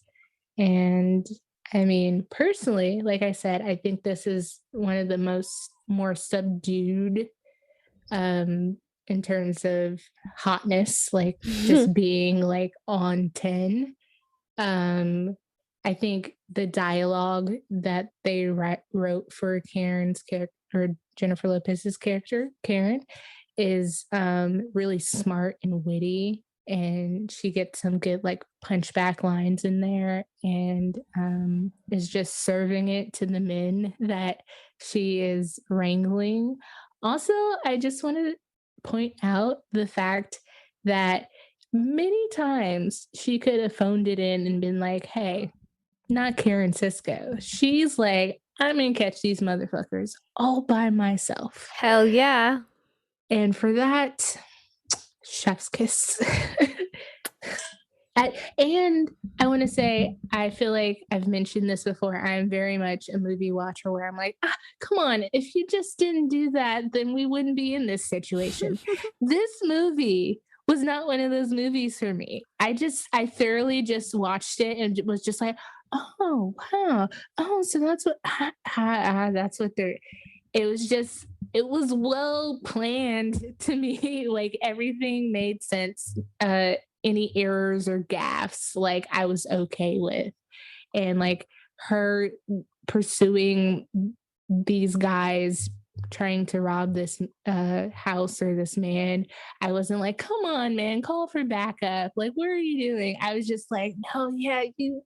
And I mean, personally, like I said, I think this is one of the more subdued in terms of hotness, like just being like on 10. I think the dialogue that they wrote for Karen's character, or Jennifer Lopez's character, Karen, is really smart and witty, and she gets some good like punchback lines in there, and is just serving it to the men that she is wrangling. Also, I just want to point out the fact that many times she could have phoned it in and been like, hey, not Karen Sisko. She's like, I'm gonna catch these motherfuckers all by myself.
Hell yeah.
And for that, chef's kiss. And I want to say, I feel like I've mentioned this before. I'm very much a movie watcher where I'm like, come on, if you just didn't do that, then we wouldn't be in this situation. This movie was not one of those movies for me. I thoroughly just watched it and was just like, oh, wow. Oh, so that's what, that's what they're, it was well planned to me. Like everything made sense. Any errors or gaffes, like I was okay with. And like her pursuing these guys trying to rob this house or this man, I wasn't like, come on, man, call for backup. Like, what are you doing? I was just like, no, yeah, you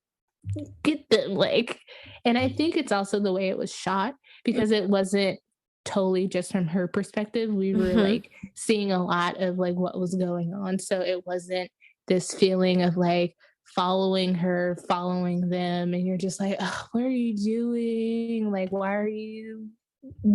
get them. Like, and I think it's also the way it was shot, because it wasn't totally just from her perspective. We were like seeing a lot of like what was going on. So it wasn't this feeling of like following her, following them, and you're just like, oh, what are you doing? Like, why are you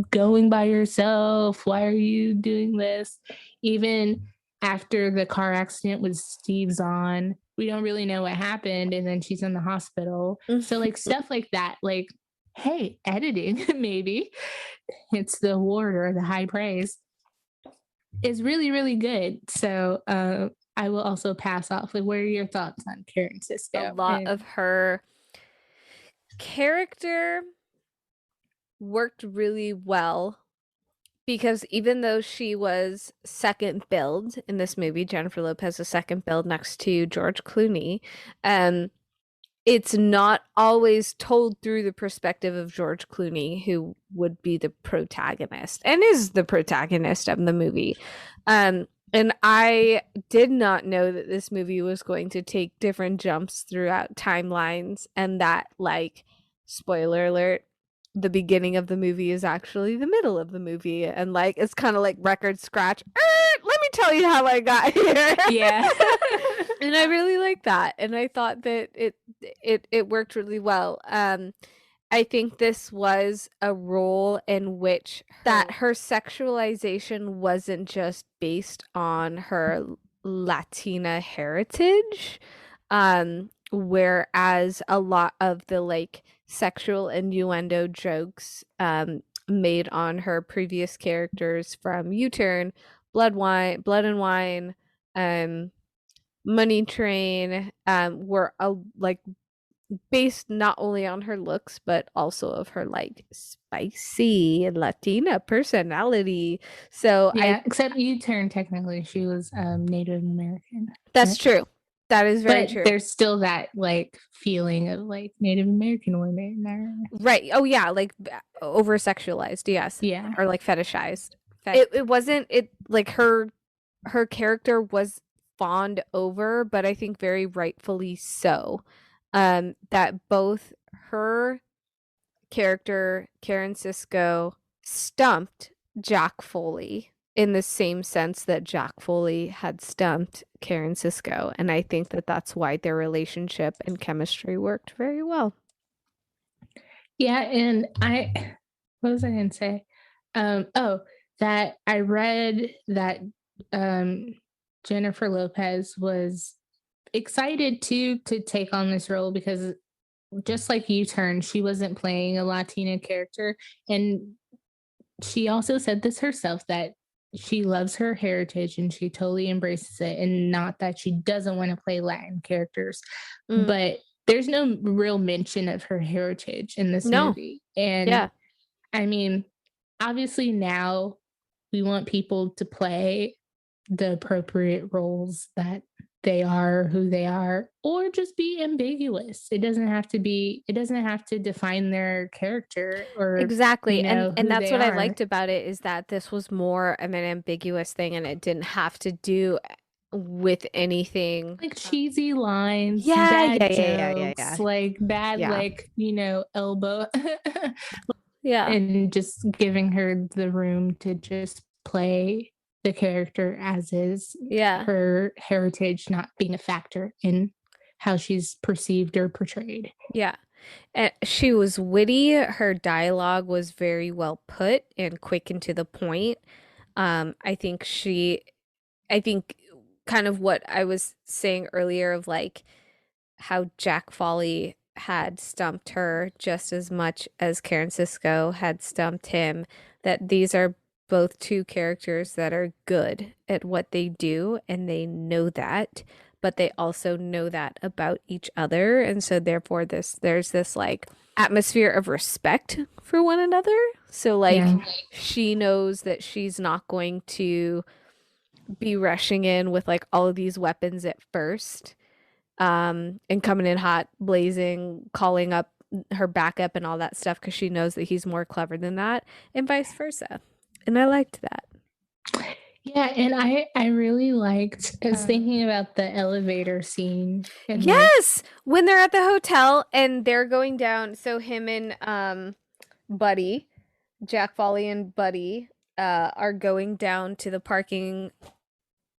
going by yourself? Why are you doing this? Even after the car accident with Steve Zahn, we don't really know what happened, and then she's in the hospital. So like stuff like that, like, hey, editing maybe it's the award or the high praise is really, really good. So I will also pass off. Like, what are your thoughts on Karen Sisko?
A lot of her character worked really well because even though she was second billed in this movie, Jennifer Lopez is second billed next to George Clooney, it's not always told through the perspective of George Clooney, who would be the protagonist and is the protagonist of the movie. And I did not know that this movie was going to take different jumps throughout timelines, and that, like, spoiler alert, the beginning of the movie is actually the middle of the movie, and like it's kind of like record scratch. Let me tell you how I got here.
Yeah.
And I really like that, and I thought that it worked really well. I think this was a role in which that her sexualization wasn't just based on her Latina heritage, whereas a lot of the like sexual innuendo jokes made on her previous characters from U-Turn, Blood and Wine, Money Train, were like based not only on her looks but also of her like spicy Latina personality. So
yeah, except U-Turn, technically she was Native American.
That's true. That is very true.
There's still that like feeling of like Native American women there.
Right. Oh yeah, like over sexualized, yes.
Yeah.
Or like fetishized. It wasn't like her character was fawned over, but I think very rightfully so. That both her character, Karen Sisko, stumped Jack Foley in the same sense that Jack Foley had stumped Karen Sisko. And I think that that's why their relationship and chemistry worked very well.
Yeah, and what was I going to say? That I read that Jennifer Lopez was excited to take on this role because just like U-Turn, she wasn't playing a Latina character. And she also said this herself, that she loves her heritage and she totally embraces it, and not that she doesn't want to play Latin characters. But there's no real mention of her heritage in this movie. And yeah. I mean, obviously now we want people to play the appropriate roles that they are who they are, or just be ambiguous. It doesn't have to define their character or
exactly. And that's what I liked about it, is that this was more of an ambiguous thing, and it didn't have to do with anything
like cheesy lines,
bad
jokes, like bad, like, elbow.
Yeah.
And just giving her the room to just play the character as is.
Yeah.
Her heritage not being a factor in how she's perceived or portrayed.
Yeah. And she was witty. Her dialogue was very well put and quick and to the point. I think kind of what I was saying earlier of like how Jack Foley had stumped her just as much as Karen Sisko had stumped him, that these are both two characters that are good at what they do, and they know that, but they also know that about each other, and so therefore there's this like atmosphere of respect for one another. So like she knows that she's not going to be rushing in with like all of these weapons at first, and coming in hot, blazing, calling up her backup and all that stuff, because she knows that he's more clever than that, and vice versa. And I liked that.
Yeah, and I really liked, I was thinking about the elevator scene.
Yes! When they're at the hotel and they're going down, so him and Buddy, Jack Foley and Buddy, are going down to the parking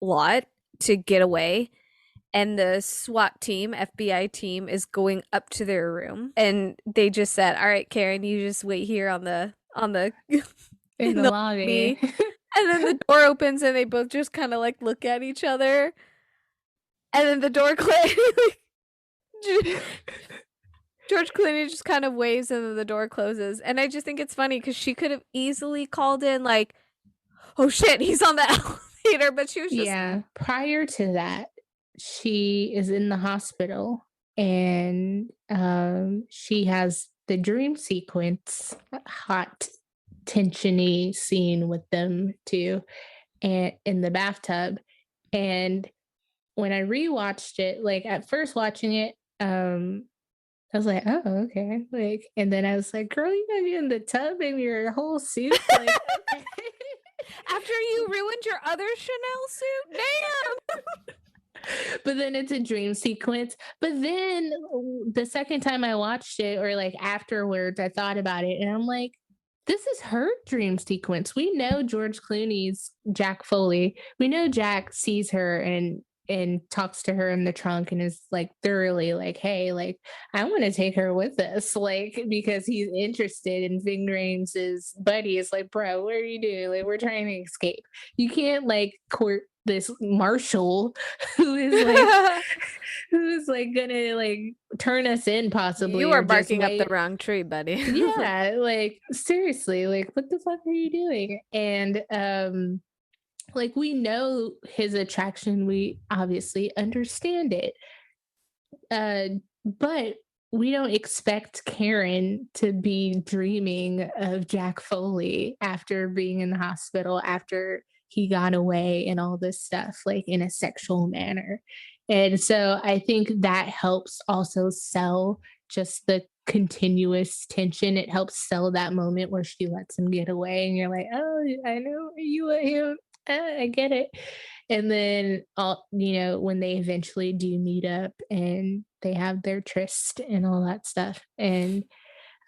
lot to get away. And the SWAT team, FBI team, is going up to their room. And they just said, all right, Karen, you just wait here on the
in the lobby.
And then the door opens and they both just kind of like look at each other. And then the door closes. George Clooney just kind of waves and then the door closes. And I just think it's funny because she could have easily called in like, oh shit, he's on the elevator. But she was just
Prior to that, she is in the hospital and she has the dream sequence, hot, tensiony scene with them too, and in the bathtub. And when I rewatched it, like at first watching it, I was like, oh, okay. Like, and then I was like, girl, you gotta be in the tub in your whole suit. Like, okay.
After you ruined your other Chanel suit? Damn.
But then it's a dream sequence. But then the second time I watched it, or like afterwards, I thought about it and I'm like, this is her dream sequence. We know George Clooney's Jack Foley. We know Jack sees her and talks to her in the trunk and is like thoroughly like, hey, like I want to take her with us, like because he's interested in Ving Rhames' buddy. Is like, bro, what are you doing? Like we're trying to escape. You can't like court this Marshall who is like gonna like turn us in possibly.
You are barking up the wrong tree, buddy.
Yeah, like seriously, like what the fuck are you doing? And like we know his attraction, we obviously understand it, but we don't expect Karen to be dreaming of Jack Foley after being in the hospital, after he got away and all this stuff, like in a sexual manner. And so I think that helps also sell just the continuous tension. It helps sell that moment where she lets him get away and you're like, oh, I know you let him. I get it. And then, when they eventually do meet up and they have their tryst and all that stuff. And,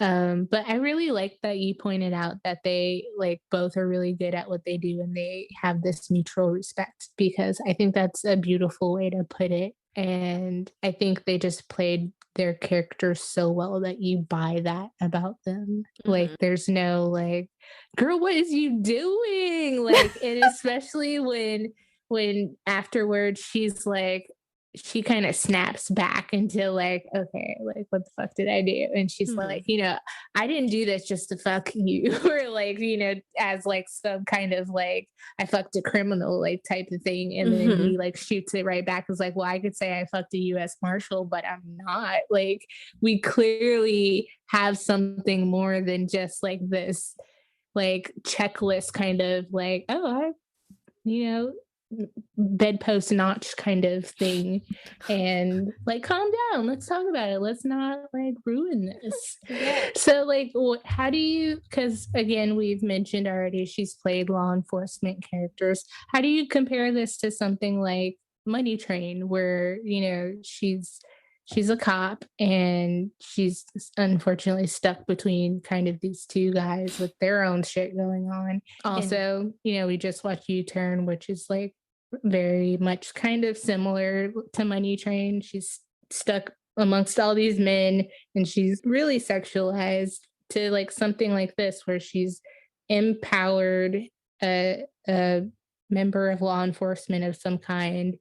but I really like that you pointed out that they like both are really good at what they do and they have this mutual respect, because I think that's a beautiful way to put it. And I think they just played their characters so well that you buy that about them. Mm-hmm. Like there's no like, girl, what is you doing? Like, and especially when afterwards she's like, she kind of snaps back into like, okay, like what the fuck did I do? And she's like, I didn't do this just to fuck you, or like, as like some kind of like I fucked a criminal like type of thing. And then he like shoots it right back. It's like, well, I could say I fucked a U.S. Marshal, but I'm not. Like we clearly have something more than just like this like checklist kind of like, oh, bedpost notch kind of thing, and like calm down, let's talk about it, let's not like ruin this. So like how do you, because again we've mentioned already she's played law enforcement characters, how do you compare this to something like Money Train, where she's a cop and she's unfortunately stuck between kind of these two guys with their own shit going on. Also, we just watched U-Turn, which is like very much kind of similar to Money Train. She's stuck amongst all these men and she's really sexualized, to like something like this where she's empowered, a member of law enforcement of some kind,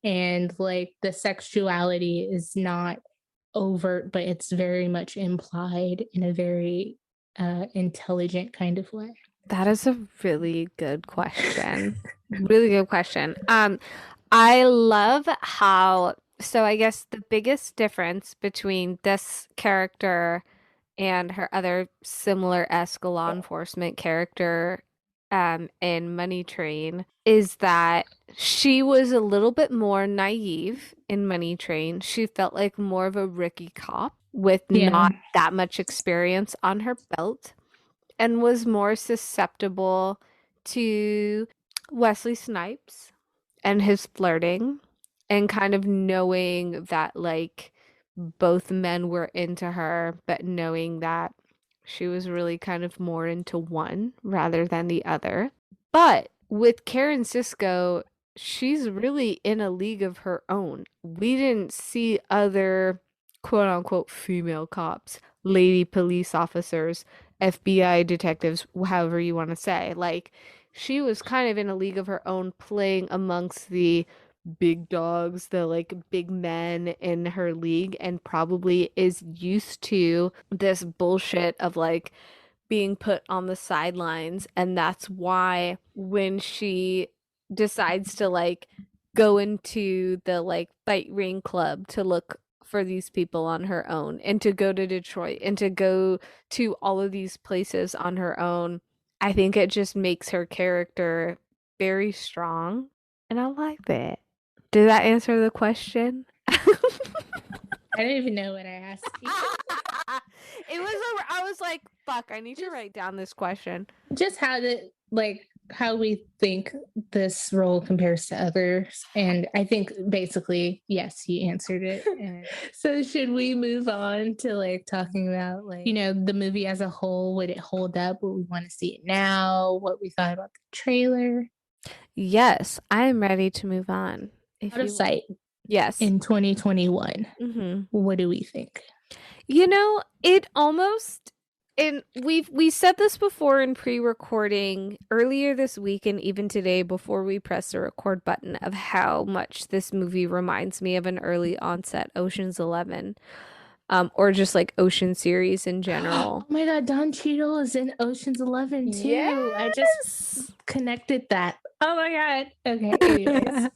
and like the sexuality is not overt, but it's very much implied in a very intelligent kind of way.
That is a really good question. Really good question. I love how, so I guess the biggest difference between this character and her other similar-esque law enforcement character in Money Train is that she was a little bit more naive in Money Train. She felt like more of a rookie cop with not that much experience on her belt, and was more susceptible to Wesley Snipes and his flirting, and kind of knowing that like both men were into her, but knowing that she was really kind of more into one rather than the other. But with Karen Sisco, she's really in a league of her own. We didn't see other quote unquote female cops, lady police officers, FBI detectives, however you want to say. Like she was kind of in a league of her own, playing amongst the big dogs, the like big men in her league, and probably is used to this bullshit of like being put on the sidelines. And that's why when she decides to like go into the like fight ring club to look for these people on her own, and to go to Detroit, and to go to all of these places on her own, I think it just makes her character very strong. And I like that. Did that answer the question?
I don't even know what I asked you.
I was like, fuck, I need to write down this question.
Just how we think this role compares to others. And I think basically, yes, you answered it. So should we move on to like talking about like, the movie as a whole? Would it hold up? Would we want to see it now? What we thought about the trailer?
Yes, I am ready to move on.
Out of sight.
Yes.
In 2021.
Mm-hmm.
What do we think?
It almost, and we said this before in pre-recording earlier this week, and even today before we press the record button, of how much this movie reminds me of an early onset Ocean's 11, or just like Ocean series in general.
Oh my God, Don Cheadle is in Ocean's 11 too.
Yes!
I just connected that. Oh my God. Okay. Anyways.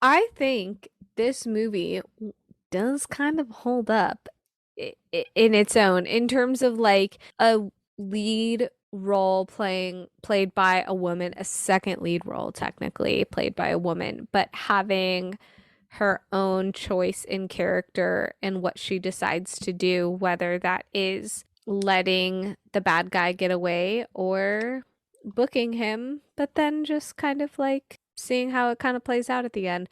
I think this movie does kind of hold up in its own, in terms of like a lead role played by a woman, a second lead role technically played by a woman, but having her own choice in character and what she decides to do, whether that is letting the bad guy get away or booking him, but then just kind of like seeing how it kind of plays out at the end.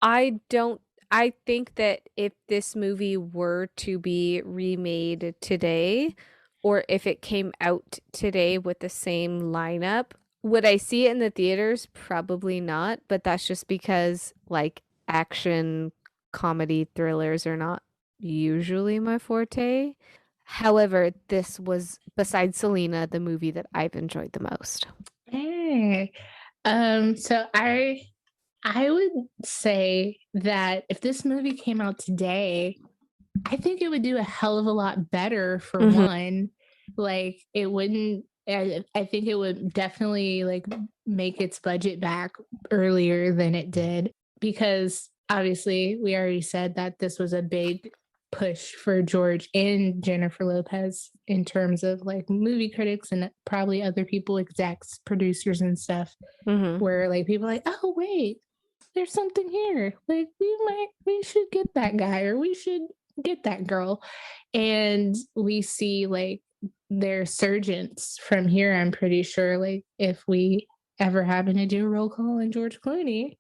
I think that if this movie were to be remade today, or if it came out today with the same lineup, would I see it in the theaters? Probably not, but that's just because like action comedy thrillers are not usually my forte. However, this was, besides Selena, the movie that I've enjoyed the most.
Hey. So I would say that if this movie came out today, I think it would do a hell of a lot better for one. Like it wouldn't, I think it would definitely like make its budget back earlier than it did, because obviously we already said that this was a big push for George and Jennifer Lopez in terms of like movie critics and probably other people, execs, producers and stuff, where like people are like, oh wait, there's something here. Like we should get that guy, or we should get that girl. And we see like their surgeons from here. I'm pretty sure like if we ever happen to do a roll call on George Clooney,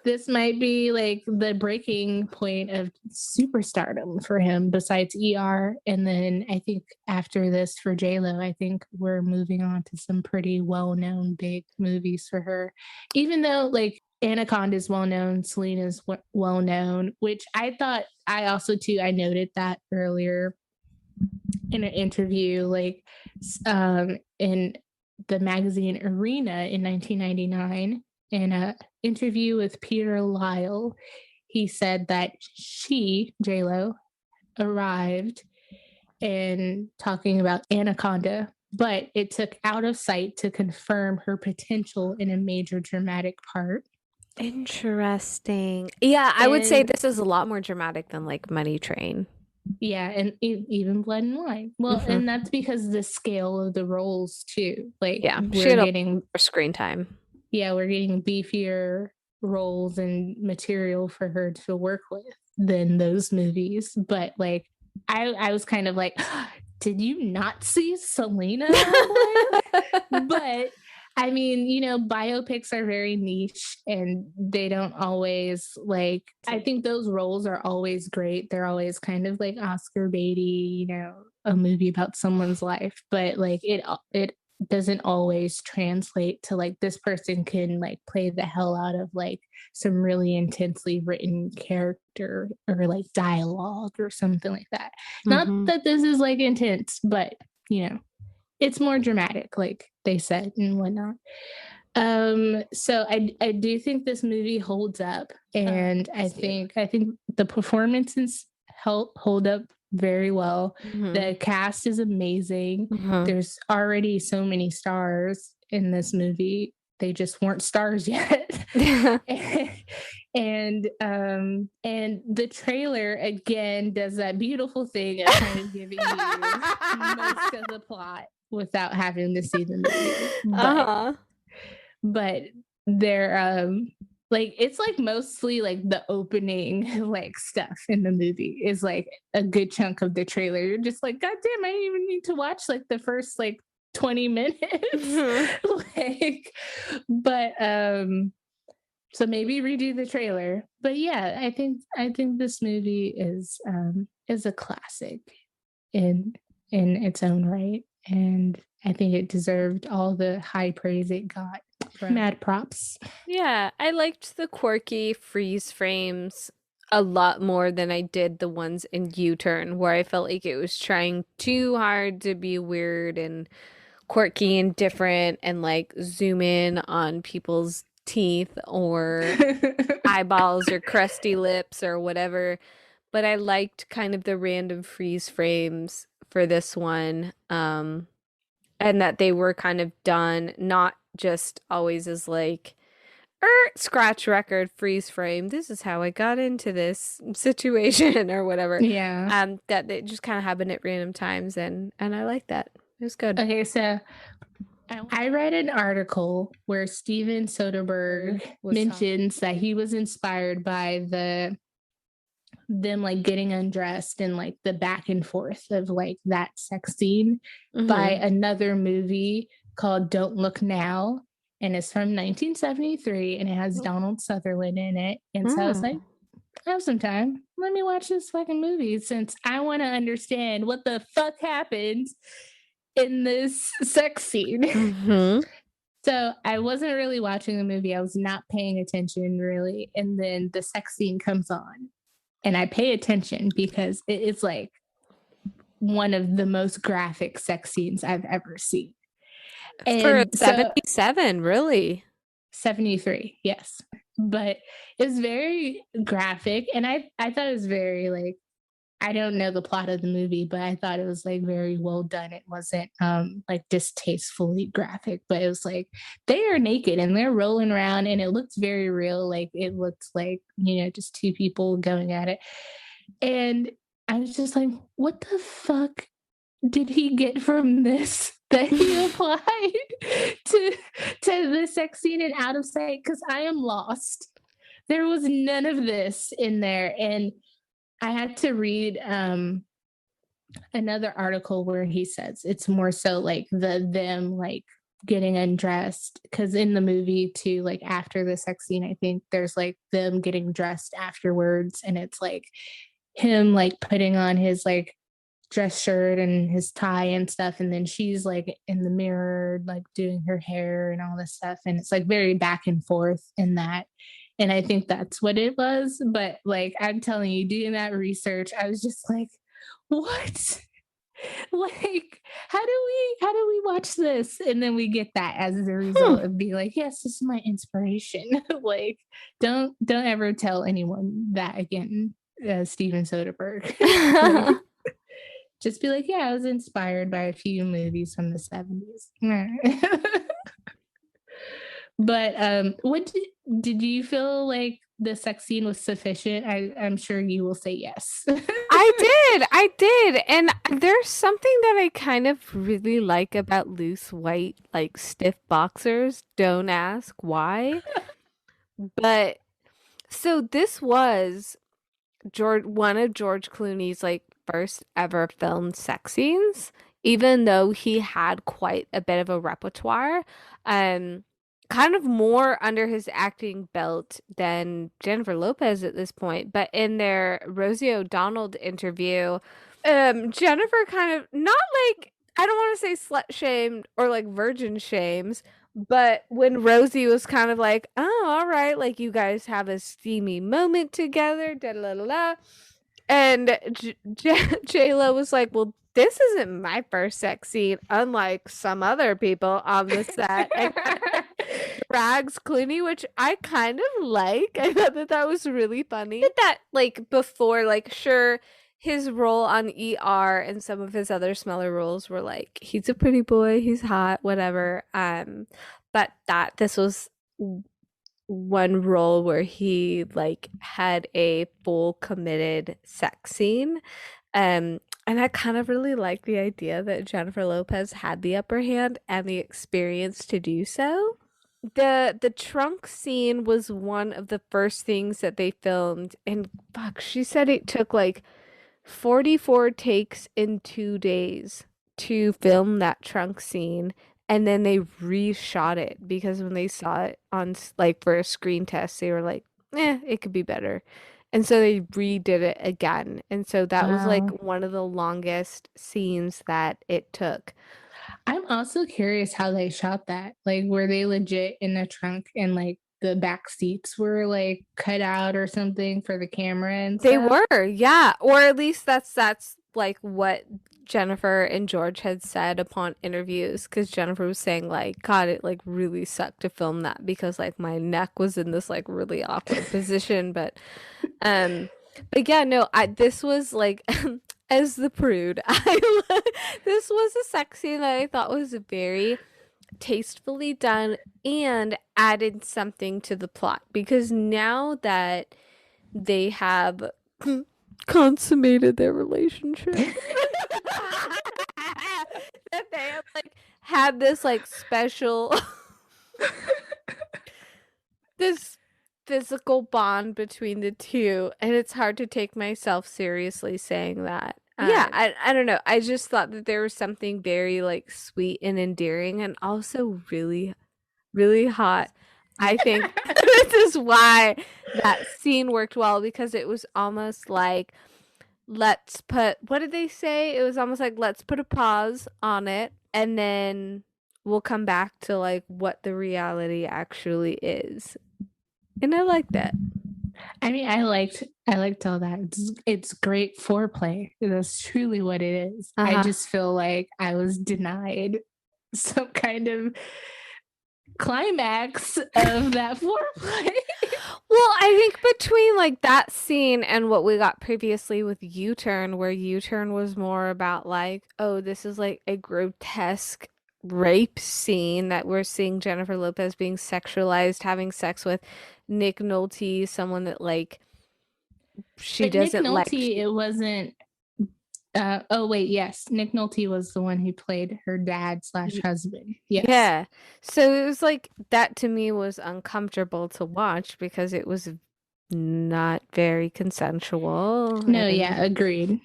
this might be like the breaking point of superstardom for him, besides ER. And then I think after this for J-Lo, I think we're moving on to some pretty well-known big movies for her. Even though like Anaconda is well-known, Selena's well-known, which I thought, I also too, I noted that earlier in an interview, like in the magazine Arena in 1999, in an interview with Peter Lyle, he said that she, J-Lo, arrived and talking about Anaconda, but it took Out of Sight to confirm her potential in a major dramatic part.
Interesting. Yeah, I would say this is a lot more dramatic than like Money Train.
Yeah, and even Blood and Wine. Well, and that's because the scale of the roles too. Like,
yeah,
we're getting
more screen time.
Yeah, we're getting beefier roles and material for her to work with than those movies. But like, I was kind of like, did you not see Selena? But I mean, biopics are very niche and they don't always like, I think those roles are always great. They're always kind of like Oscar baity, a movie about someone's life, but like it doesn't always translate to like this person can like play the hell out of like some really intensely written character or like dialogue or something like that. Not that this is like intense, but it's more dramatic, like they said and whatnot. So I do think this movie holds up, and I think the performances hold up very well. The cast is amazing. There's already so many stars in this movie. They just weren't stars yet. and the trailer again does that beautiful thing of kind of giving you most of the plot without having to see the movie. But they're like, it's like mostly like the opening like stuff in the movie is like a good chunk of the trailer. You're just like, God damn, I didn't even need to watch like the first like 20 minutes. Like, but so maybe redo the trailer. But yeah, I think this movie is a classic in its own right, and I think it deserved all the high praise it got. Mad props.
Yeah, I liked the quirky freeze frames a lot more than I did the ones in U-Turn, where I felt like it was trying too hard to be weird and quirky and different and like zoom in on people's teeth or eyeballs or crusty lips or whatever. But I liked kind of the random freeze frames for this one. And that they were kind of done not just always as like scratch record freeze frame, this is how I got into this situation or whatever.
Yeah.
That they just kind of happen at random times, and I like that. It was good.
Okay, so I read an article where Steven Soderbergh mentions that he was inspired by them like getting undressed and like the back and forth of like that sex scene by another movie called Don't Look Now, and it's from 1973 and it has Donald Sutherland in it. And so I was like, I have some time, let me watch this fucking movie since I want to understand what the fuck happened in this sex scene. So I wasn't really watching the movie. I was not paying attention really, and then the sex scene comes on and I pay attention because it's like one of the most graphic sex scenes I've ever seen.
For 77, really?
73, yes. But it was very graphic, and I thought it was very like, I don't know the plot of the movie, but I thought it was like very well done. It wasn't like distastefully graphic, but it was like they are naked and they're rolling around and it looks very real. Like it looks like, you know, just two people going at it. And I was just like, what the fuck did he get from this that he applied to the sex scene in Out of Sight? Because I am lost. There was none of this in there. And I had to read another article where he says it's more so like them like getting undressed, because in the movie too, like after the sex scene, I think there's like them getting dressed afterwards, and it's like him like putting on his like dress shirt and his tie and stuff, and then she's like in the mirror like doing her hair and all this stuff, and it's like very back and forth in that. And I think that's what it was. But like, I'm telling you, doing that research, I was just like, what? Like, how do we watch this? And then we get that as a result of being like, yes, this is my inspiration. Like, don't ever tell anyone that again, Steven Soderbergh. Like, just be like, yeah, I was inspired by a few movies from the 70s. But what did you feel like the sex scene was sufficient? I'm sure you will say yes.
I did. And there's something that I kind of really like about loose white, like stiff boxers. Don't ask why. But so this was one of George Clooney's like first ever filmed sex scenes, even though he had quite a bit of a repertoire. Kind of more under his acting belt than Jennifer Lopez at this point. But in their Rosie O'Donnell interview, Jennifer kind of, not like, I don't want to say slut shamed or like virgin shames, but when Rosie was kind of like, oh, all right, like you guys have a steamy moment together, da da da da. And J-Lo was like, well, this isn't my first sex scene, unlike some other people on the set. And drags Clooney, which I kind of like. I thought that was really funny. Did that like before, like sure, his role on ER and some of his other smaller roles were like he's a pretty boy, he's hot, whatever. But this was one role where he like had a full committed sex scene. And I kind of really like the idea that Jennifer Lopez had the upper hand and the experience to do so. The trunk scene was one of the first things that they filmed, and fuck, she said it took like 44 takes in 2 days to film that trunk scene, and then they reshot it because when they saw it on like for a screen test, they were like, it could be better. And so they redid it again. And so that was like
Wow.
one of the longest scenes that it took.
I'm also curious how they shot that. Like, were they legit in the trunk and like the back seats were like cut out or something for the camera and
They
stuff?
were, yeah. Or at least that's like what Jennifer and George had said upon interviews, because Jennifer was saying like, God, it like really sucked to film that because like my neck was in this like really awkward position. Um but yeah, no, this was like as the prude, this was a sex scene that I thought was very tastefully done and added something to the plot, because now that they have consummated their relationship, that they have like had this like special this physical bond between the two, and it's hard to take myself seriously saying that. Yeah, I don't know. I just thought that there was something very like sweet and endearing and also really, really hot. I think this is why that scene worked well, because it was almost like what did they say? It was almost like let's put a pause on it and then we'll come back to like what the reality actually is. And I like that.
I mean, I liked all that. It's great foreplay. That's truly what it is. I just feel like I was denied some kind of climax of that foreplay.
Well, I think between like that scene and what we got previously with U-Turn, where U-Turn was more about like, oh, this is like a grotesque rape scene that we're seeing Jennifer Lopez being sexualized, having sex with Nick Nolte, someone that like she
But
doesn't
Nick
like.
Nolte, it wasn't. Oh wait, yes, Nick Nolte was the one who played her dad / husband. Yes.
Yeah. So it was like that to me was uncomfortable to watch because it was not very consensual.
No, yeah, agreed.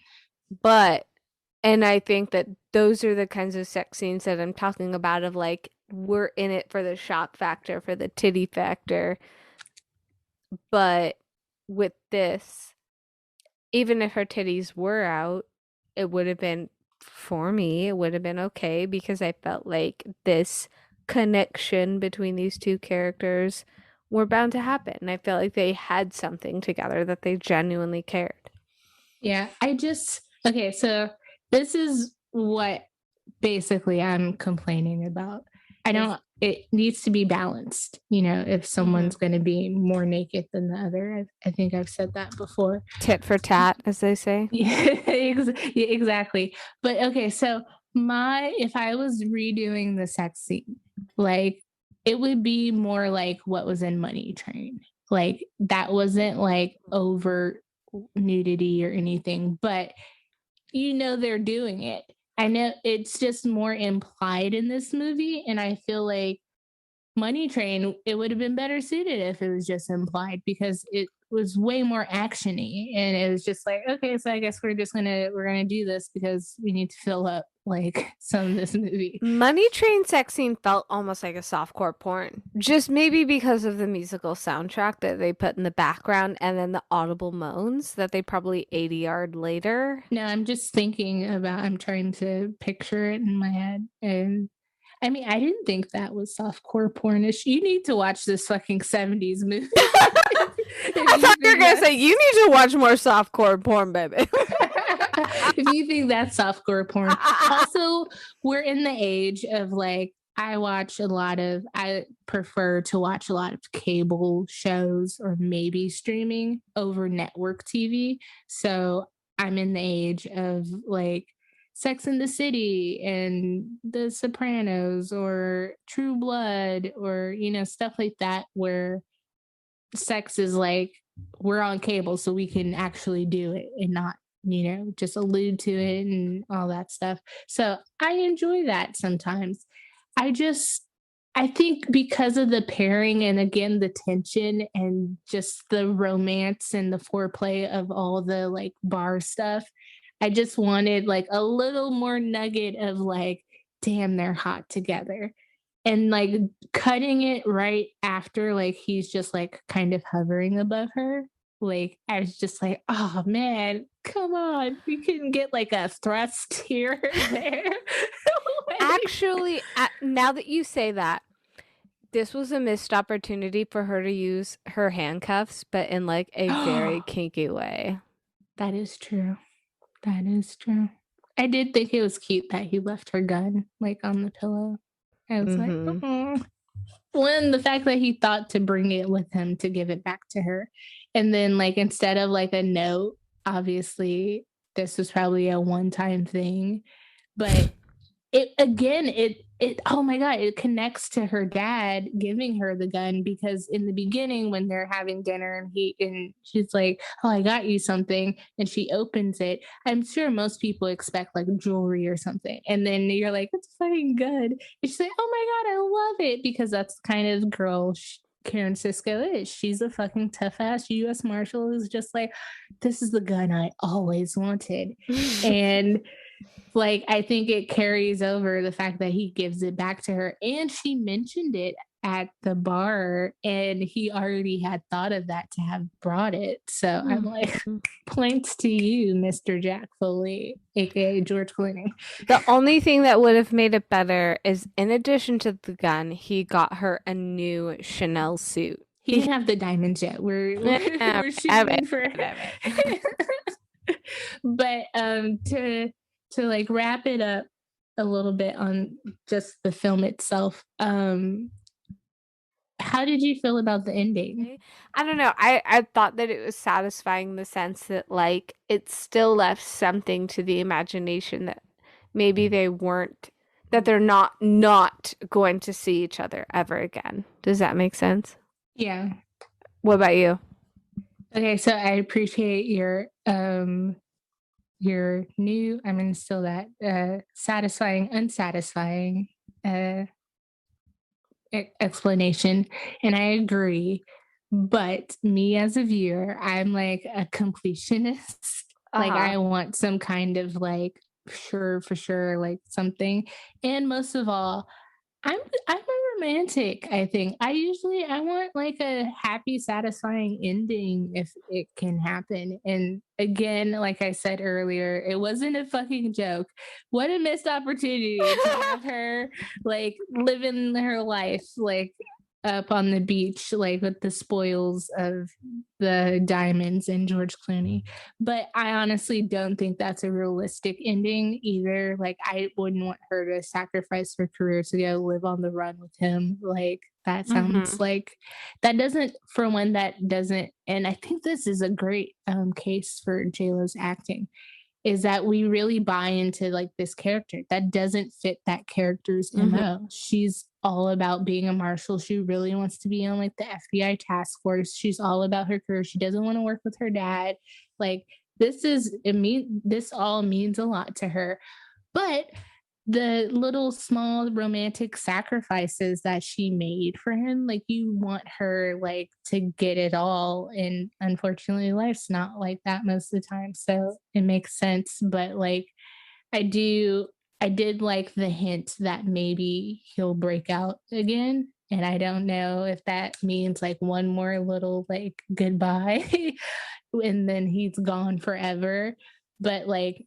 And I think that those are the kinds of sex scenes that I'm talking about, of like we're in it for the shock factor, for the titty factor. But with this, even if her titties were out, it would have been, for me, it would have been okay, because I felt like this connection between these two characters were bound to happen. I felt like they had something together, that they genuinely cared.
Yeah, okay, so this is what basically I'm complaining about. It needs to be balanced, if someone's going to be more naked than the other. I think I've said that before.
Tit for tat, as they say.
Yeah, exactly. But okay, so if I was redoing the sex scene, like it would be more like what was in Money Train. Like that wasn't like overt nudity or anything, but they're doing it. I know it's just more implied in this movie, and I feel like Money Train, it would have been better suited if it was just implied, because it was way more actiony, and it was just like, okay, so I guess we're gonna do this because we need to fill up like some of this movie.
Money Train sex scene felt almost like a softcore porn, just maybe because of the musical soundtrack that they put in the background and then the audible moans that they probably ADR'd later.
No, I'm trying to picture it in my head, and I mean, I didn't think that was softcore pornish. You need to watch this fucking 70s movie.
I thought you were going to say, you need to watch more softcore porn, baby.
If you think that's softcore porn. Also, we're in the age of like, I prefer to watch a lot of cable shows or maybe streaming over network TV. So I'm in the age of like Sex and the City and The Sopranos or True Blood or, stuff like that where sex is like, we're on cable so we can actually do it and not just allude to it and all that stuff. So I enjoy that sometimes. I think because of the pairing and again the tension and just the romance and the foreplay of all the like bar stuff, I just wanted like a little more nugget of like, damn, they're hot together. And like cutting it right after like he's just like kind of hovering above her. Like I was just like, oh man, come on. We can get like a thrust here or there.
Actually, now that you say that, this was a missed opportunity for her to use her handcuffs, but in like a very kinky way.
That is true. That is true. I did think it was cute that he left her gun like on the pillow. I was like, oh. One, the fact that he thought to bring it with him to give it back to her. And then like instead of like a note, obviously this was probably a one-time thing. But it oh my god, it connects to her dad giving her the gun because in the beginning when they're having dinner and she's like, oh, I got you something, and she opens it, I'm sure most people expect like jewelry or something, and then you're like, it's fucking good, and she's like, oh my god, I love it, because that's the kind of girl Karen Sisko is. She's a fucking tough ass US Marshal who's just like, this is the gun I always wanted. And like, I think it carries over the fact that he gives it back to her. And she mentioned it at the bar, and he already had thought of that to have brought it. So I'm like, points to you, Mr. Jack Foley, aka George Clooney.
The only thing that would have made it better is, in addition to the gun, he got her a new Chanel suit.
He didn't have the diamonds yet. We're shooting for but to like wrap it up a little bit on just the film itself, how did you feel about the ending?
I don't know. I thought that it was satisfying in the sense that like it still left something to the imagination that maybe they're not going to see each other ever again. Does that make sense?
Yeah.
What about you?
Okay, so I appreciate your new, I'm going to still that satisfying, unsatisfying explanation, and I agree. But me as a viewer, I'm like a completionist. Like I want some kind of like for sure like something. And most of all, I'm a romantic, I think. I want like a happy, satisfying ending if it can happen. And again, like I said earlier, it wasn't a fucking joke. What a missed opportunity to have her like living her life like up on the beach, like with the spoils of the diamonds and George Clooney. But I honestly don't think that's a realistic ending either. Like I wouldn't want her to sacrifice her career to go live on the run with him. Like that sounds like that doesn't, and I think this is a great case for JLo's acting, is that we really buy into like this character that doesn't fit that character's MO. She's all about being a marshal. She really wants to be on like the FBI task force. She's all about her career. She doesn't want to work with her dad. Like this all means a lot to her. But the little small romantic sacrifices that she made for him, like you want her like to get it all, and unfortunately life's not like that most of the time, so it makes sense. But like I did like the hint that maybe he'll break out again, and I don't know if that means like one more little like goodbye and then he's gone forever. But like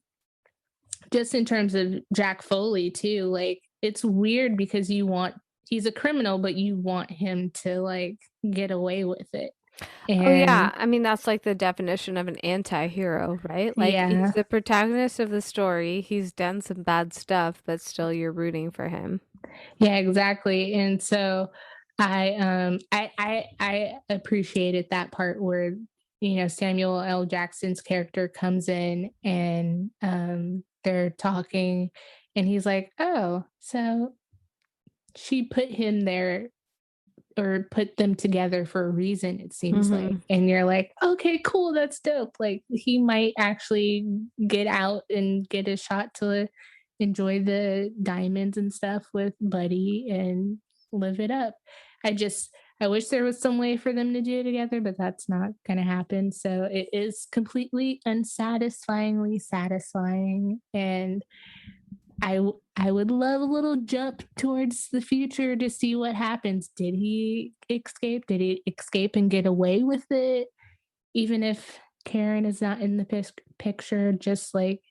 just in terms of Jack Foley too, like it's weird because he's a criminal, but you want him to like get away with it.
Oh yeah,
And
I mean that's like the definition of an anti-hero, right? Like he's
yeah,
the protagonist of the story. He's done some bad stuff, but still you're rooting for him.
yeah, exactly. And so I appreciated that part where, you know, Samuel L. Jackson's character comes in and they're talking and he's like, "Oh, so she put him there or put them together for a reason, it seems like." And you're like, "Okay, cool, that's dope." Like he might actually get out and get a shot to enjoy the diamonds and stuff with Buddy and live it up. I wish there was some way for them to do it together, but that's not going to happen. So it is completely unsatisfyingly satisfying. And I would love a little jump towards the future to see what happens. Did he escape? Did he escape and get away with it? Even if Karen is not in the picture, just like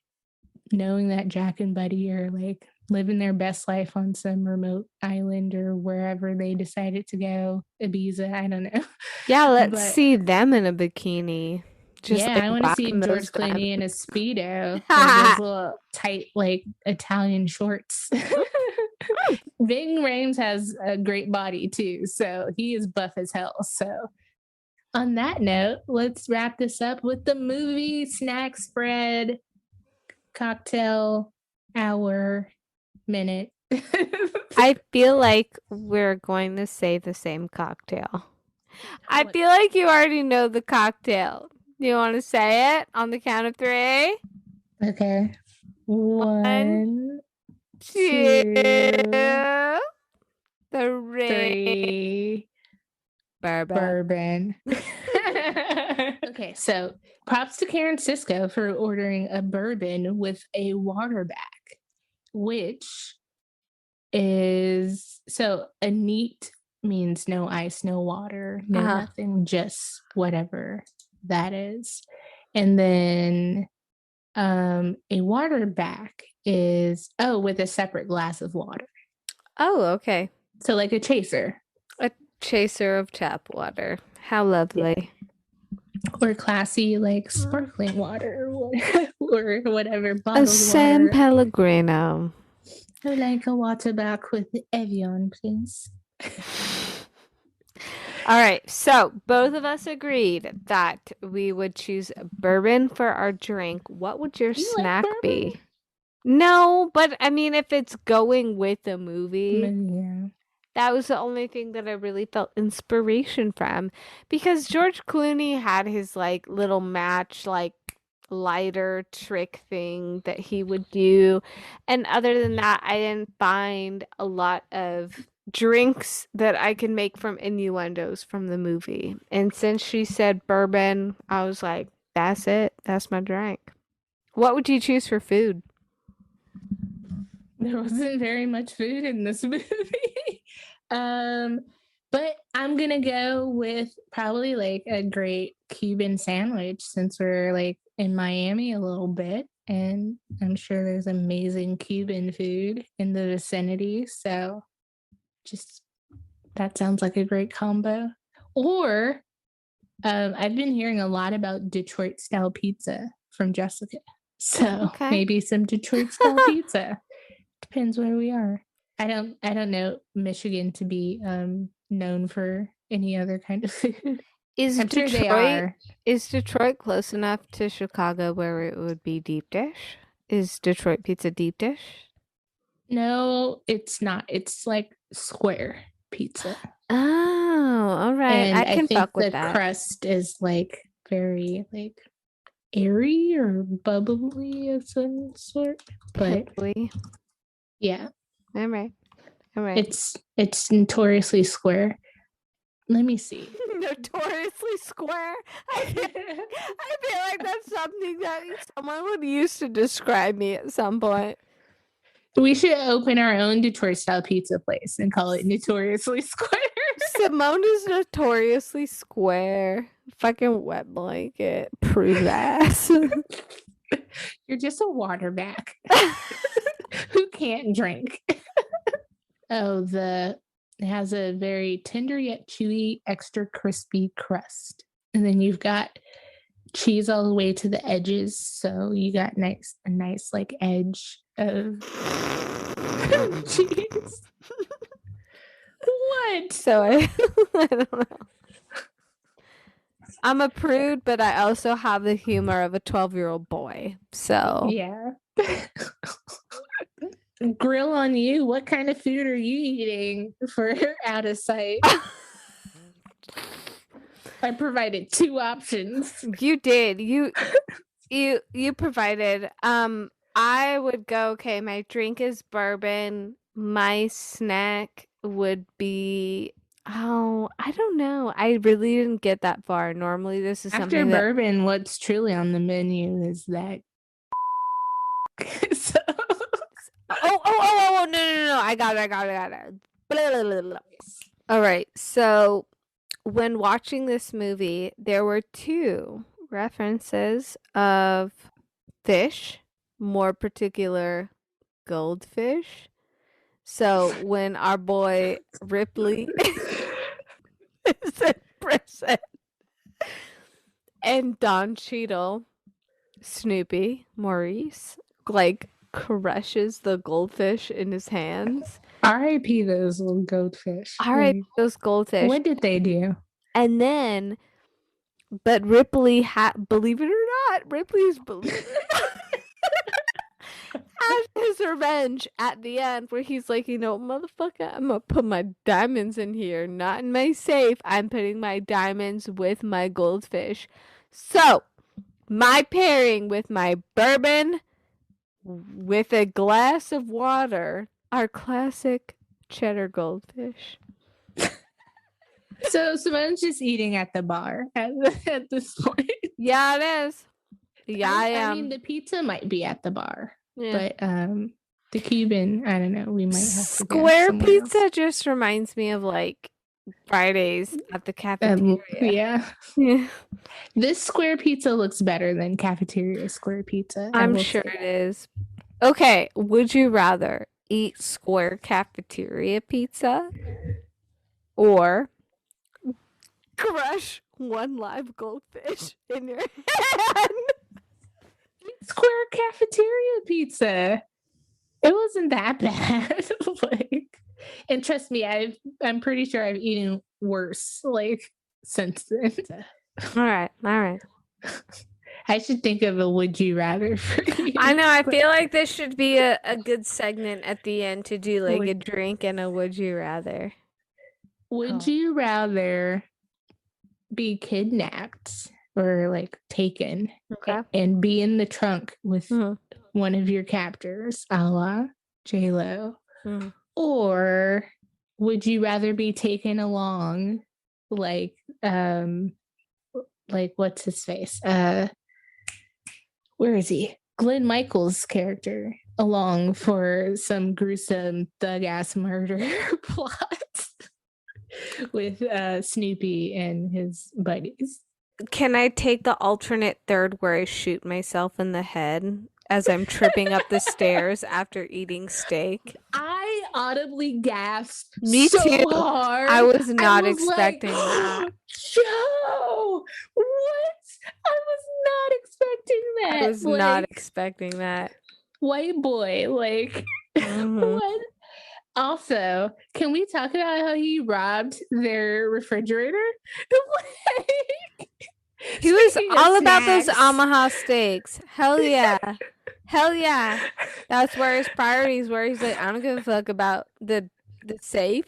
knowing that Jack and Buddy are like living their best life on some remote island or wherever they decided to go, Ibiza, I don't know.
Yeah, let's
But
see them in a bikini. Just
yeah,
like
I want to see
whacking
George
those
Clooney in a
diamonds.
Speedo, like those little tight, like Italian shorts. Ving Rhames has a great body too, so he is buff as hell. So, on that note, let's wrap this up with the movie snack spread cocktail hour minute.
I feel like we're going to say the same cocktail. I feel like you already know the cocktail. You want to say it on the count of 3?
Okay.
1,
1,
2,
2,
3.
3. Bourbon. Okay, so props to Karen Cisco for ordering a bourbon with a water back, which is so a neat means no ice, no water, no nothing, just whatever that is. And then a water back is with a separate glass of water.
Oh, okay.
So like a chaser.
A chaser of tap water. How lovely.
Or classy, like sparkling water or whatever.
A San
water.
Pellegrino.
I would like a water back with Evian, please.
All right, so both of us agreed that we would choose bourbon for our drink. What would your snack be? No, but I mean, if it's going with the movie,
yeah.
That was the only thing that I really felt inspiration from, because George Clooney had his like little match, like lighter trick thing that he would do. And other than that, I didn't find a lot of drinks that I could make from innuendos from the movie. And since she said bourbon, I was like, that's it. That's my drink. What would you choose for food?
There wasn't very much food in this movie. But I'm gonna go with probably like a great Cuban sandwich, since we're like in Miami a little bit, and I'm sure there's amazing Cuban food in the vicinity. So just that sounds like a great combo. Or I've been hearing a lot about Detroit style pizza from Jessica. So maybe some Detroit style pizza. Depends where we are. I don't know Michigan to be known for any other kind of food. I'm sure they are.
Is Detroit close enough to Chicago where it would be deep dish? Is Detroit pizza deep dish?
No, it's not. It's like square pizza.
Oh, all right.
And
I can fuck with
the
that.
crust is like very like airy or bubbly of some sort. But yeah.
All right. All right.
It's notoriously square. Let me see.
Notoriously square? I feel like that's something that someone would use to describe me at some point.
We should open our own Detroit style pizza place and call it Notoriously Square.
Simone is notoriously square. Fucking wet blanket. Prove ass.
You're just a waterback who can't drink. Oh, the It has a very tender yet chewy, extra crispy crust. And then you've got cheese all the way to the edges. So you got a nice like edge of cheese. What?
So I don't know. I'm a prude, but I also have the humor of a 12-year-old boy. So
Yeah. Grill on you. What kind of food are you eating for out of sight? I provided 2 options.
You did. You provided. I would go, okay, my drink is bourbon. My snack would be, oh, I don't know. I really didn't get that far. Normally this is
After
something that
bourbon, what's truly on the menu is that. So-
Oh, no. I got it. Blah, blah, blah, blah. All right. So when watching this movie, there were 2 references of fish, more particular goldfish. So when our boy Ripley is in prison and Don Cheadle, Snoopy, Maurice, like crushes the goldfish in his hands.
R.I.P. those little goldfish.
R.I.P. those goldfish.
What did they do?
And then, but Ripley believe it or not, Ripley's has his revenge at the end where he's like, you know, motherfucker, I'm gonna put my diamonds in here, not in my safe. I'm putting my diamonds with my goldfish. So, my pairing with my bourbon with a glass of water are classic cheddar goldfish.
So Simone's just eating at the bar at this point.
Yeah, it is. Yeah, I am.
I mean, the pizza might be at the bar,
Yeah.
but the Cuban, I don't know. We might have to
Square pizza just reminds me of like Fridays at the cafeteria.
Yeah. This square pizza looks better than cafeteria square pizza.
I'm sure it is. Okay, would you rather eat square cafeteria pizza or crush one live goldfish in your hand?
Square cafeteria pizza. It wasn't that bad. And trust me, I'm pretty sure I've eaten worse since then.
All right.
I should think of a would you rather for you.
I know. I feel like this should be a good segment at the end to do like a drink and a would you rather.
Would you rather be kidnapped or taken and be in the trunk with one of your captors, a la J-Lo? Or would you rather be taken along what's his face? Where is he? Glenn Michaels' character along for some gruesome thug-ass murder plot with Snoopy and his buddies.
Can I take the alternate third where I shoot myself in the head as I'm tripping up the stairs after eating steak?
I audibly gasped
Me
so
too.
hard.
I was not expecting that.
Joe, what? I was not expecting that.
I was not expecting that.
White boy, what? Also, can we talk about how he robbed their refrigerator?
He was all about those Omaha steaks. Hell yeah. Hell yeah. That's where his priorities were. He's like, I don't give a fuck about the safe.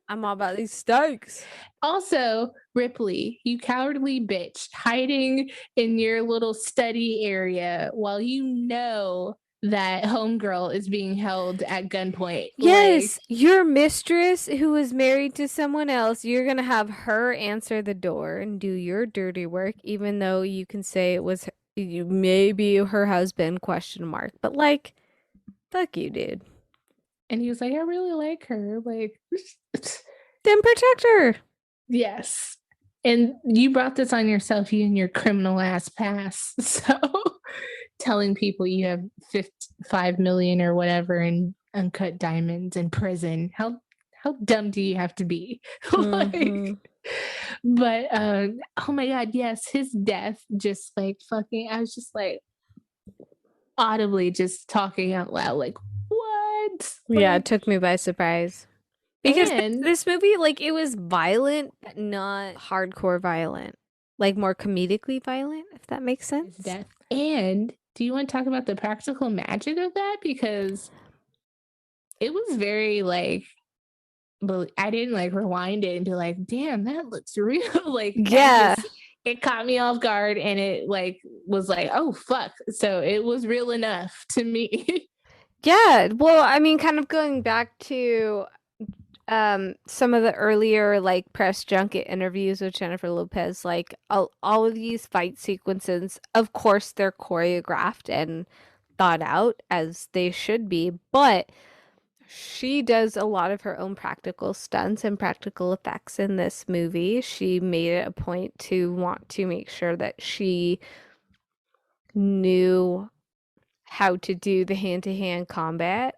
I'm all about these steaks.
Also, Ripley, you cowardly bitch, hiding in your little study area while you know that homegirl is being held at gunpoint.
Yes, your mistress who is married to someone else, you're going to have her answer the door and do your dirty work, even though you can say it was maybe her husband, ? But fuck you, dude.
And he was like, I really like her.
Then protect her.
Yes. And you brought this on yourself, you and your criminal ass past. So telling people you have 5 million or whatever in uncut diamonds in prison. How how dumb do you have to be?
Mhm.
But oh my god, yes, his death just like fucking, I was just like audibly just talking out loud, like, what?
Yeah, it
Like,
took me by surprise. Because
and
this movie, like, it was violent, but not hardcore violent. Like, more comedically violent, if that makes
his
sense.
death. And do you want to talk about the practical magic of that? Because it was very like, but I didn't like rewind it and be like, damn, that looks real. Like,
Yeah.
it caught me off guard, and it like was like, oh fuck. So it was real enough to me.
Yeah. Well, I mean, kind of going back to some of the earlier like press junket interviews with Jennifer Lopez, like all of these fight sequences, of course they're choreographed and thought out as they should be, but she does a lot of her own practical stunts and practical effects in this movie. She made it a point to want to make sure that she knew how to do the hand-to-hand combat,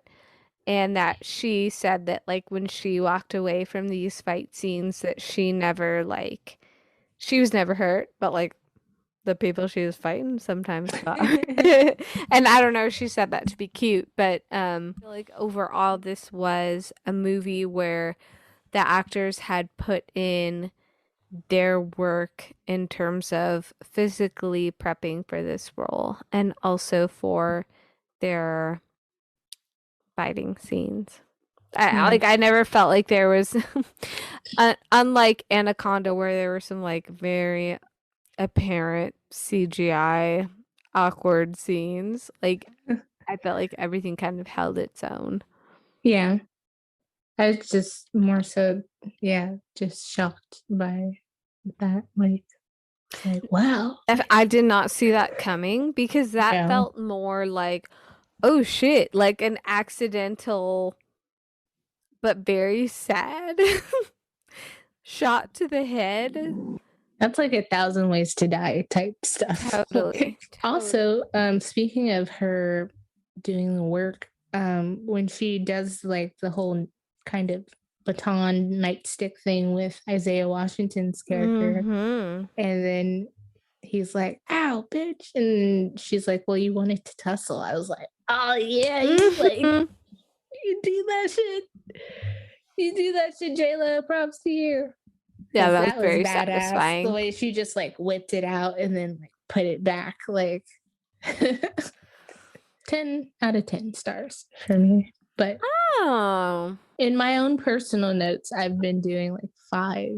and that she said that like when she walked away from these fight scenes that she was never hurt, but like the people she was fighting sometimes got hurt. And I don't know, she said that to be cute, but I feel like overall this was a movie where the actors had put in their work in terms of physically prepping for this role and also for their fighting scenes. I never felt like there was unlike Anaconda, where there were some like very apparent CGI awkward scenes. Like I felt like everything kind of held its own.
Yeah. I was just more so, yeah, just shocked by that. Like wow.
I did not see that coming because that
Yeah.
felt more like, oh shit, like an accidental but very sad shot to the head.
That's like 1,000 Ways to Die type stuff.
Totally.
Also, speaking of her doing the work, when she does like the whole kind of baton nightstick thing with Isaiah Washington's character,
Mhm.
and then he's like, ow, bitch. And she's like, well, you wanted to tussle. I was like, oh yeah, you like you do that shit. You do that shit, J-Lo. Props to you.
Yeah, that was
That was
very
badass.
satisfying.
The way she just like whipped it out and then like put it back, like 10 out of 10 stars for me. But
Oh,
in my own personal notes, I've been doing like 5.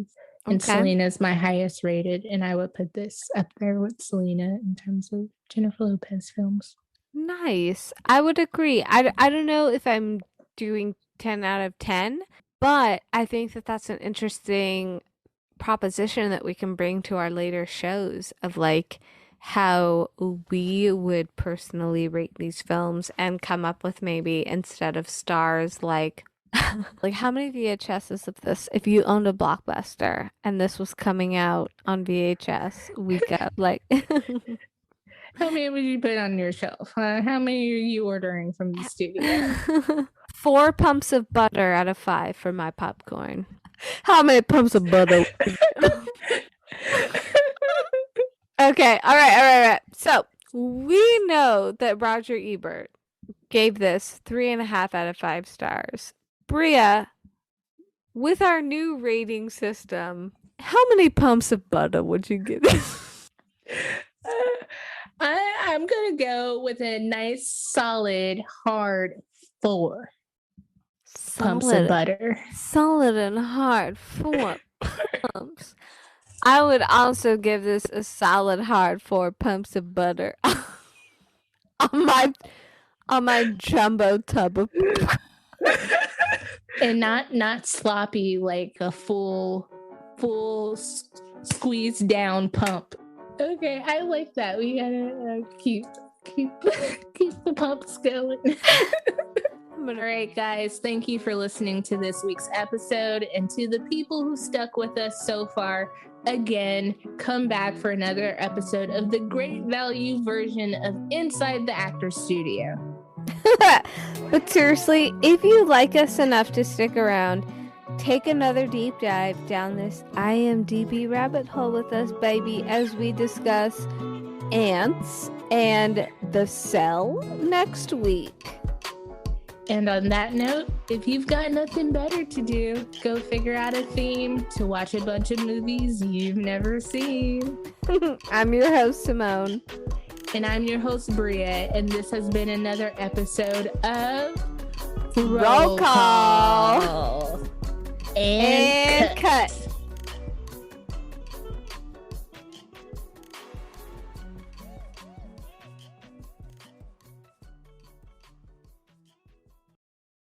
And
okay.
Selena's my highest rated, and I would put this up there with Selena in terms of Jennifer Lopez films.
Nice. I would agree. I don't know if I'm doing 10 out of 10, but I think that that's an interesting proposition that we can bring to our later shows of like how we would personally rate these films and come up with maybe instead of stars like like how many VHSs of this, if you owned a Blockbuster and this was coming out on VHS, we got like
How many would you put on your shelf? How many are you ordering from the studio?
4 pumps of butter out of 5 for my popcorn. How many pumps of butter? Okay, all right. So we know that Roger Ebert gave this 3.5 out of 5 stars. Bria, with our new rating system, how many pumps of butter would you give this?
I'm gonna go with a nice, solid, hard 4 pumps of butter.
Solid and hard 4 pumps. I would also give this a solid hard 4 pumps of butter on my jumbo tub of
And not sloppy, like a full squeezed down pump. Okay, I like that. We gotta keep the pumps going. All right, guys, thank you for listening to this week's episode. And to the people who stuck with us so far, again, come back for another episode of the great value version of Inside the Actors Studio.
But seriously, if you like us enough to stick around, take another deep dive down this IMDb rabbit hole with us, baby, as we discuss Ants and The Cell next week.
And on that note, if you've got nothing better to do, go figure out a theme to watch a bunch of movies you've never seen.
I'm your host, Simone.
And I'm your host, Bria. And this has been another episode of
Roll Call.
And cut.